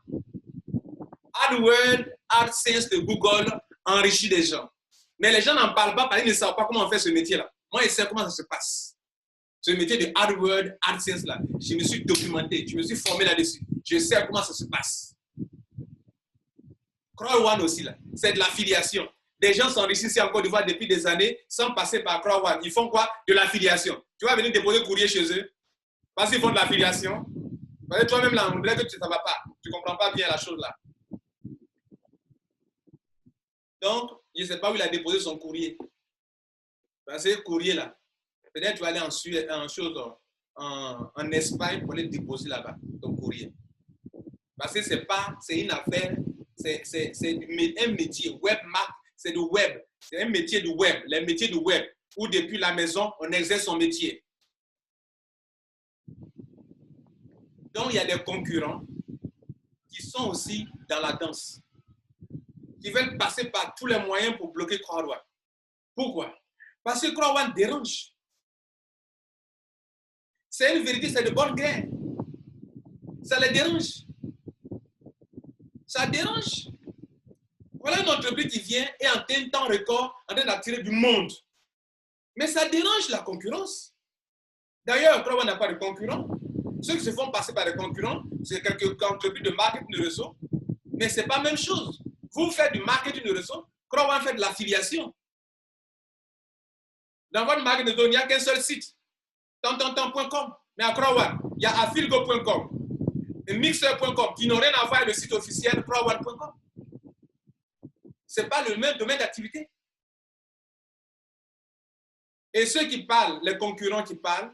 S1: AdWords, AdSense de Google enrichit les gens. Mais les gens n'en parlent pas parce qu'ils ne savent pas comment on fait ce métier-là. Moi, je sais comment ça se passe. Ce métier de AdWords, AdSense, là, je me suis documenté, je me suis formé là-dessus. Je sais comment ça se passe. Crowd One aussi, là, c'est de l'affiliation. Des gens s'enrichissent ici en Côte d'Ivoire depuis des années sans passer par Crowd One. Ils font quoi? De l'affiliation. Tu vas venir déposer courrier chez eux parce qu'ils font de l'affiliation. Parce que toi-même, là, on dirait que ça ne va pas. Tu ne comprends pas bien la chose là. Donc, je ne sais pas où il a déposé son courrier. Parce que ce courrier là, peut-être tu vas aller en Espagne pour aller déposer là-bas ton courrier. Parce que c'est une affaire, c'est un métier web mark, c'est du web, c'est un métier du web, les métiers du web, où depuis la maison, on exerce son métier. Donc, il y a des concurrents qui sont aussi dans la danse, qui veulent passer par tous les moyens pour bloquer Crowd One. Pourquoi? Parce que Crowd One dérange. C'est une vérité, c'est de bonne guerre. Ça les dérange. Ça dérange. Voilà une entreprise qui vient et en un temps record en train d'attirer du monde. Mais ça dérange la concurrence. D'ailleurs, Crowd One n'a pas de concurrents. Ceux qui se font passer par des concurrents, c'est quelques entreprises de marketing de réseau. Mais ce n'est pas la même chose. Vous faites du marketing de réseau, Crowd One fait de l'affiliation. Dans votre marketing de réseau, il n'y a qu'un seul site. Tant.com. Mais à Crowd One, il y a affilgo.com et mixer.com qui n'ont rien à voir avec le site officiel crowdone.com. Ce n'est pas le même domaine d'activité. Et ceux qui parlent, les concurrents qui parlent,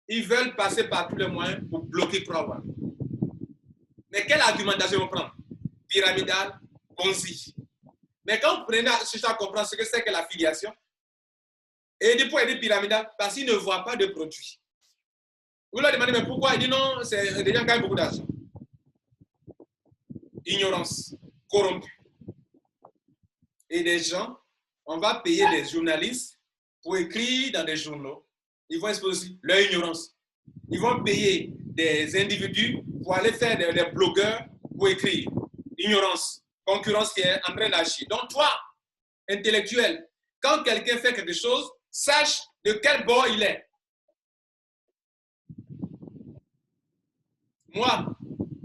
S1: ils veulent passer par tous les moyens pour bloquer Crowd One. Mais quelle argumentation on prend? Pyramidal, Ponzi. Mais quand vous prenez à comprendre ce que c'est que l'affiliation, et il dit pour aider pyramidal, parce qu'il ne voit pas de produit. Vous leur demandez, mais pourquoi? Il dit non, c'est des gens qui gagnent beaucoup d'argent. Ignorance, corrompue. Et des gens, on va payer des journalistes pour écrire dans des journaux. Ils vont exposer leur ignorance. Ils vont payer des individus pour aller faire des blogueurs pour écrire. Ignorance, concurrence qui est en train d'agir. Donc toi, intellectuel, quand quelqu'un fait quelque chose, sache de quel bord il est. Moi,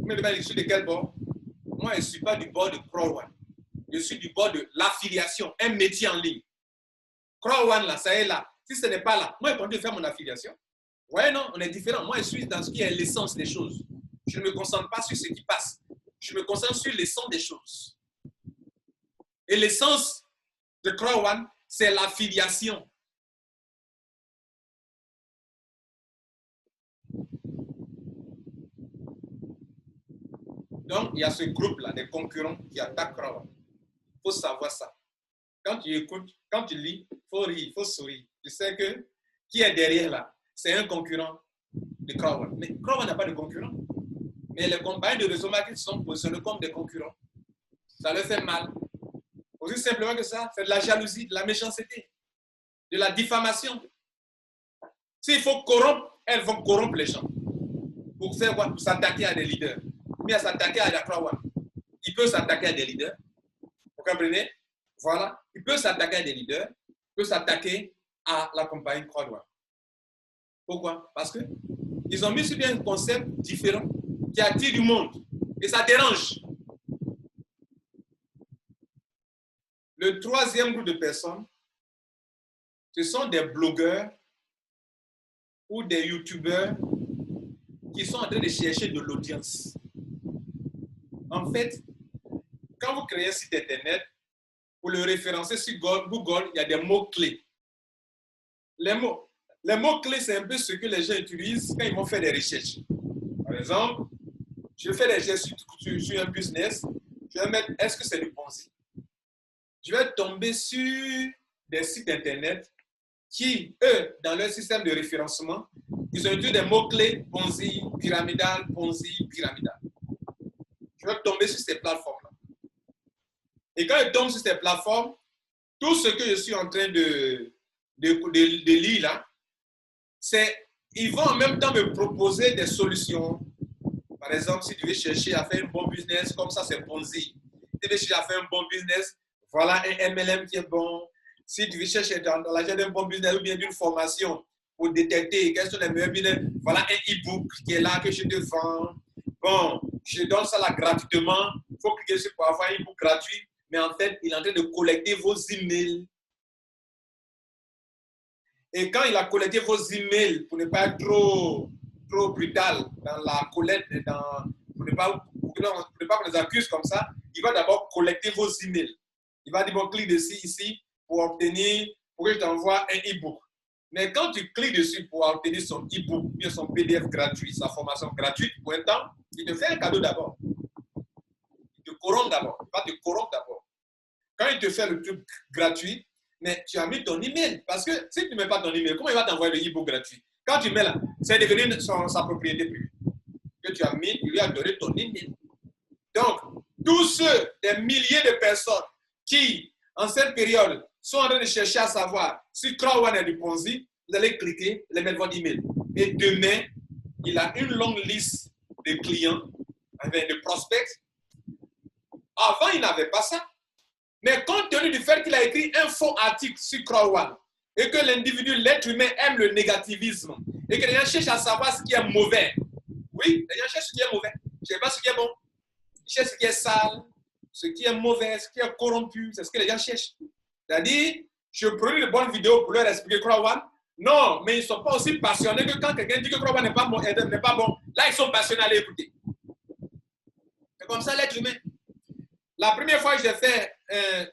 S1: je suis de quel bord? Moi, je ne suis pas du bord de Crowd One. Je suis du bord de l'affiliation, un métier en ligne. Crowd One, là, ça est là. Si ce n'est pas là, moi, je continue de faire mon affiliation. Ouais, non, on est différent. Moi, je suis dans ce qui est l'essence des choses. Je ne me concentre pas sur ce qui passe. Je me concentre sur l'essence des choses. Et l'essence de Crowd One, c'est l'affiliation. Donc, il y a ce groupe-là, des concurrents qui attaquent Crowd One. Il faut savoir ça. Quand tu écoutes, quand tu lis, il faut rire, il faut sourire. Tu sais que qui est derrière là, c'est un concurrent de Crowd One. Mais Crowd One n'a pas de concurrent. Mais les compagnies de réseau marketing sont positionnés comme des concurrents. Ça leur fait mal. Aussi simplement que ça, c'est de la jalousie, de la méchanceté, de la diffamation. S'il faut corrompre, elles vont corrompre les gens. Pour faire quoi? Pour s'attaquer à des leaders. Mais à s'attaquer à la Crowd One. Il peut s'attaquer à des leaders. Vous comprenez? Voilà. Il peut s'attaquer à des leaders. Il peut s'attaquer à la compagnie Crowd One. Pourquoi? Parce qu'ils ont mis sur un concept différent qui attire du monde. Et ça dérange. Le troisième groupe de personnes, ce sont des blogueurs ou des youtubeurs qui sont en train de chercher de l'audience. En fait, quand vous créez un site internet, pour le référencer sur Google, il y a des mots-clés. Les mots-clés, c'est un peu ce que les gens utilisent quand ils vont faire des recherches. Par exemple, je fais des recherches sur un business, je vais mettre est-ce que c'est du Ponzi? Je vais tomber sur des sites internet qui, eux, dans leur système de référencement, ils ont utilisé des mots-clés Ponzi, pyramidal, Ponzi, pyramidal. Je vais tomber sur ces plateformes-là. Et quand je tombe sur ces plateformes, tout ce que je suis en train de lire là, c'est ils vont en même temps me proposer des solutions. Par exemple, si tu veux chercher à faire un bon business, comme ça, c'est Ponzi. Si tu veux chercher à faire un bon business, voilà un MLM qui est bon. Si tu veux chercher dans l'achat d'un bon business ou bien d'une formation pour détecter quels sont les meilleurs business, voilà un e-book qui est là que je te vends. Bon, je donne ça là gratuitement. Il faut cliquer sur pour avoir un e-book gratuit. Mais en fait, il est en train de collecter vos emails. Et quand il a collecté vos emails, pour ne pas être trop brutal dans la collecte, pour ne pas qu'on les accuse comme ça, il va d'abord collecter vos emails. Il va dire, bon, clique dessus ici pour que je t'envoie un e-book. Mais quand tu cliques dessus pour obtenir son e-book, bien son PDF gratuit, sa formation gratuite pour un temps, il te fait un cadeau d'abord. Il te corrompt d'abord. Il va te corrompre d'abord. Quand il te fait le truc gratuit, mais tu as mis ton email. Parce que si tu ne mets pas ton email, comment il va t'envoyer le e-book gratuit? Quand tu mets là, c'est devenu sa propriété privée. Que tu as mis, il lui a donné ton email. Donc, tous ceux, des milliers de personnes qui, en cette période, sont en train de chercher à savoir si Crowd est du Ponzi, vous allez cliquer, les mettre votre email. Et demain, il a une longue liste de clients, de prospects. Avant, il n'avait pas ça. Mais compte tenu du fait qu'il a écrit un faux article sur Crowd et que l'individu, l'être humain, aime le négativisme et que les gens cherchent à savoir ce qui est mauvais. Oui, les gens cherchent ce qui est mauvais. Je ne sais pas ce qui est bon. Ils cherchent ce qui est sale, ce qui est mauvais, ce qui est corrompu. C'est ce que les gens cherchent. C'est-à-dire, je produis de bonnes vidéos pour leur expliquer Crowd. Non, mais ils ne sont pas aussi passionnés que quand quelqu'un dit que Crowd n'est pas bon, là, ils sont passionnés à l'écouter. C'est comme ça l'être humain. La première fois que j'ai fait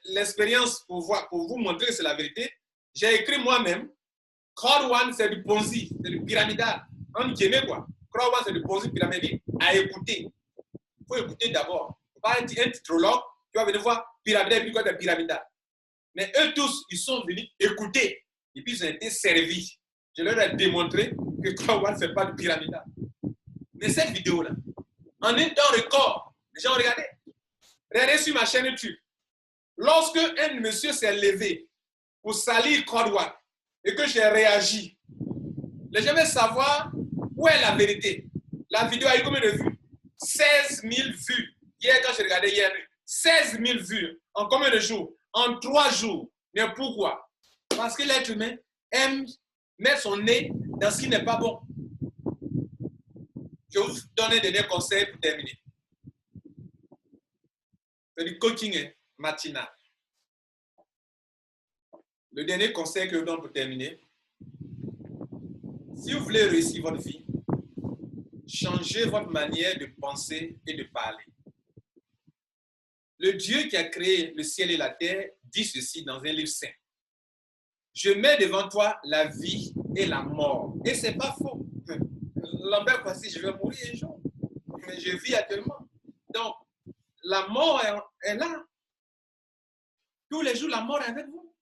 S1: l'expérience pour vous montrer que c'est la vérité, j'ai écrit moi-même, Crowd, c'est du Ponzi, c'est du pyramidal. En guillemets, quoi. Crowd, c'est du Ponzi pyramidal. À écouter. Il faut écouter d'abord. Il ne faut pas être un titrologue, tu vas venir voir pyramidal et puis quoi de pyramidal. Mais eux tous, ils sont venus écouter. Et puis ils ont été servis. Je leur ai démontré que Crowd, ce n'est pas du pyramidal. Mais cette vidéo-là, en un temps record, les gens ont regardé. Regardez sur ma chaîne YouTube. Lorsque un monsieur s'est levé pour salir Crowd et que j'ai réagi, les gens veulent savoir où est la vérité. La vidéo a eu combien de vues? 16 000 vues. Hier, quand je regardais hier, 16 000 vues. En combien de jours? En 3 jours. Mais pourquoi? Parce que l'être humain aime mettre son nez dans ce qui n'est pas bon. Je vais vous donner un dernier conseil pour terminer. C'est du coaching matinal. Le dernier conseil que je vous donne pour terminer, si vous voulez réussir votre vie, changez votre manière de penser et de parler. Le Dieu qui a créé le ciel et la terre dit ceci dans un livre saint. Je mets devant toi la vie et la mort. Et ce n'est pas faux. Lambert, voici, je vais mourir un jour. Mais je vis actuellement. Donc, la mort est là. Tous les jours, la mort est avec vous.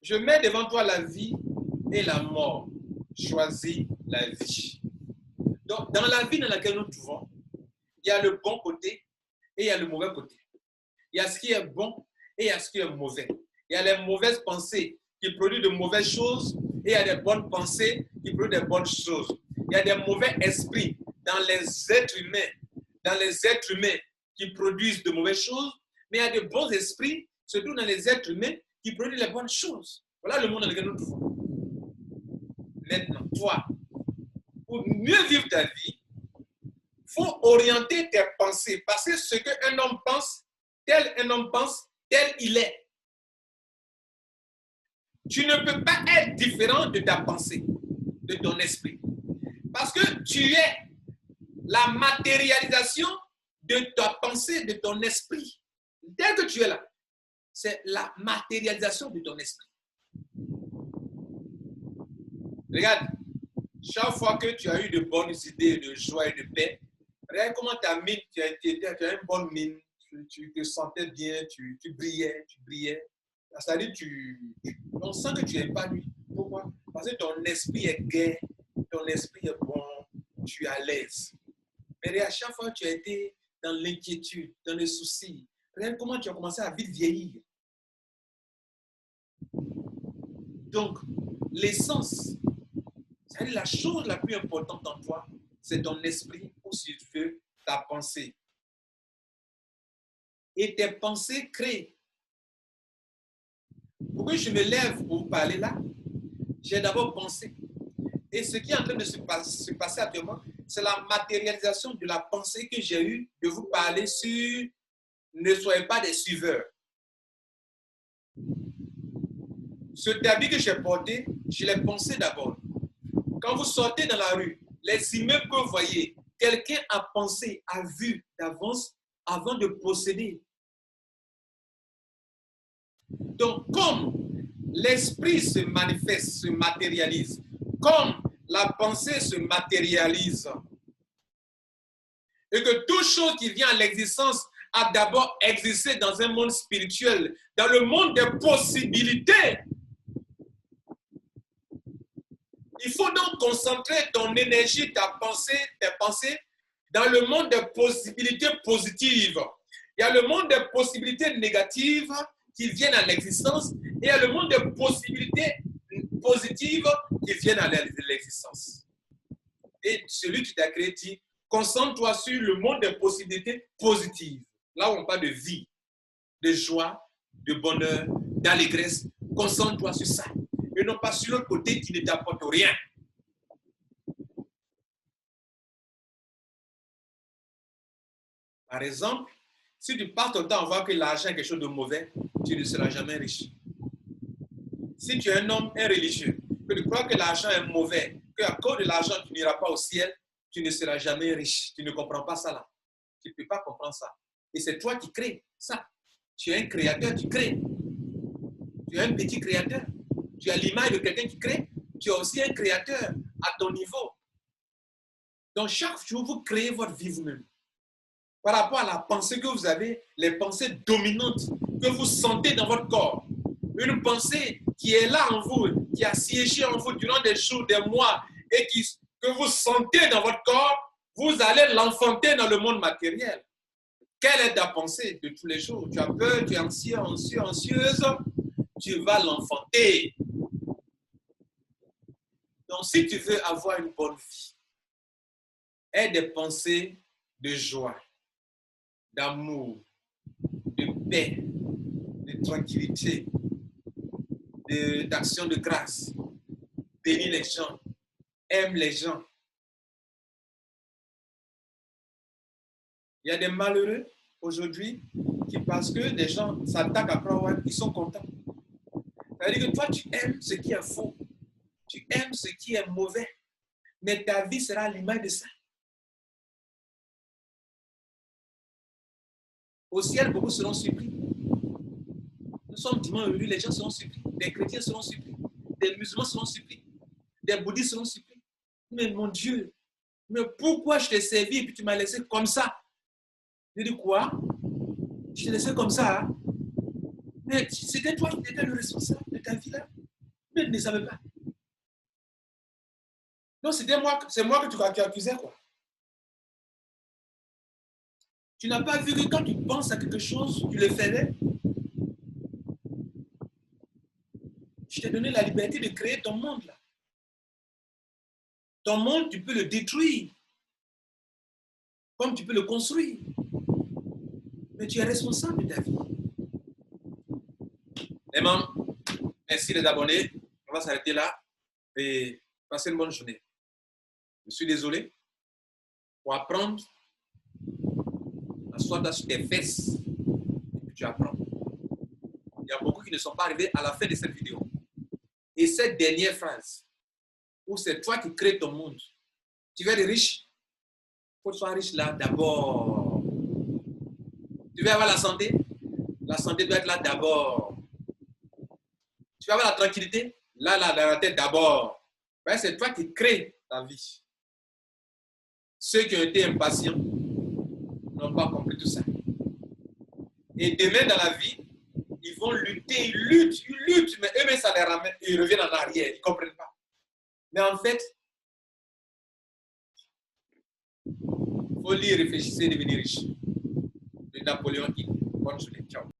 S1: Je mets devant toi la vie et la mort. Choisis la vie. Donc, dans la vie dans laquelle nous nous trouvons, il y a le bon côté et il y a le mauvais côté. Il y a ce qui est bon et il y a ce qui est mauvais. Il y a les mauvaises pensées qui produisent de mauvaises choses et il y a des bonnes pensées qui produisent des bonnes choses. Il y a des mauvais esprits dans les êtres humains, qui produisent de mauvaises choses, mais il y a de bons esprits, surtout dans les êtres humains, qui produisent les bonnes choses. Voilà le monde dans lequel nous nous trouvons. Maintenant, toi, pour mieux vivre ta vie, il faut orienter tes pensées. Parce que ce qu'un homme pense, tel il est. Tu ne peux pas être différent de ta pensée. de ton esprit. Parce que tu es la matérialisation de ta pensée, de ton esprit. Dès que tu es là, c'est la matérialisation de ton esprit. Regarde, chaque fois que tu as eu de bonnes idées, de joie et de paix, regarde comment ta mine, tu as une bonne mine, tu te sentais bien, tu brillais. C'est-à-dire, on sent que tu es épanoui. Pourquoi? Parce que ton esprit est gai, ton esprit est bon, tu es à l'aise. Mais à chaque fois, tu as été dans l'inquiétude, dans les soucis. Regarde comment tu as commencé à vite vieillir. Donc, l'essence, c'est-à-dire la chose la plus importante en toi, c'est ton esprit ou si tu veux, ta pensée. Et tes pensées créent. Pourquoi je me lève pour vous parler là? J'ai d'abord pensé. Et ce qui est en train de se passer actuellement, c'est la matérialisation de la pensée que j'ai eue de vous parler sur ne soyez pas des suiveurs. Ce habit que j'ai porté, je l'ai pensé d'abord. Quand vous sortez dans la rue, les immeubles que vous voyez, quelqu'un a pensé, a vu d'avance avant de procéder. Donc, comme l'esprit se manifeste, se matérialise, comme la pensée se matérialise, et que toute chose qui vient à l'existence a d'abord existé dans un monde spirituel, dans le monde des possibilités. Il faut donc concentrer ton énergie, tes pensées dans le monde des possibilités positives. Il y a le monde des possibilités négatives qui viennent à l'existence et il y a le monde des possibilités positives qui viennent à l'existence. Et celui qui t'a créé dit, concentre-toi sur le monde des possibilités positives. Là où on parle de vie, de joie, de bonheur, d'allégresse. Concentre-toi sur ça. Et non pas sur l'autre côté qui ne t'apporte rien. Par exemple, si tu passes ton temps à voir que l'argent est quelque chose de mauvais, tu ne seras jamais riche. Si tu es un homme, un religieux, que tu crois que l'argent est mauvais, qu'à cause de l'argent, tu n'iras pas au ciel, tu ne seras jamais riche. Tu ne comprends pas ça là. Tu ne peux pas comprendre ça. Et c'est toi qui crées ça. Tu es un créateur, tu crées. Tu es un petit créateur. Tu as l'image de quelqu'un qui crée. Tu es aussi un créateur à ton niveau. Donc, chaque jour, vous créez votre vie vous-même. Par rapport à la pensée que vous avez, les pensées dominantes que vous sentez dans votre corps. Une pensée qui est là en vous, qui a siégé en vous durant des jours, des mois, et que vous sentez dans votre corps, vous allez l'enfanter dans le monde matériel. Quelle est ta pensée de tous les jours? Tu as peur, tu es anxieux, anxieuse, tu vas l'enfanter. Donc, si tu veux avoir une bonne vie, aie des pensées de joie, d'amour, de paix, de tranquillité, d'action de grâce. Bénis les gens, aime les gens. Il y a des malheureux aujourd'hui qui, parce que des gens s'attaquent après avoir, ils sont contents. Ça veut dire que toi, tu aimes ce qui est faux. Tu aimes ce qui est mauvais. Mais ta vie sera à l'image de ça. Au ciel, beaucoup seront surpris. Nous sommes dimanche aujourd'hui, les gens seront surpris. Les chrétiens seront surpris. Des musulmans seront surpris. Des bouddhistes seront surpris. Mais mon Dieu, mais pourquoi je t'ai servi et puis tu m'as laissé comme ça? Je dis quoi? Je t'ai laissé comme ça. Hein? Mais c'était toi qui étais le responsable de ta vie là. Mais tu ne savais pas. Non, c'est moi que tu accusais quoi. Tu n'as pas vu que quand tu penses à quelque chose, tu le faisais. Je t'ai donné la liberté de créer ton monde là. Ton monde, tu peux le détruire. Comme tu peux le construire. Mais tu es responsable de ta vie. Les membres, merci les abonnés. On va s'arrêter là et passer une bonne journée. Je suis désolé pour apprendre. Assois-toi sur tes fesses et puis tu apprends. Il y a beaucoup qui ne sont pas arrivés à la fin de cette vidéo. Et cette dernière phrase, où c'est toi qui crées ton monde. Tu veux être riche? Il faut que tu sois riche là d'abord. Tu veux avoir la santé? La santé doit être là d'abord. Tu veux avoir la tranquillité? Là, dans la tête d'abord. Ben, c'est toi qui crées ta vie. Ceux qui ont été impatients n'ont pas compris tout ça. Et demain dans la vie, ils vont lutter, ils luttent, mais eux-mêmes, ça les ramène, ils reviennent en arrière, ils ne comprennent pas. Mais en fait, il faut lire, réfléchir, devenir riche. De Napoléon Hill. Bonne journée. Ciao.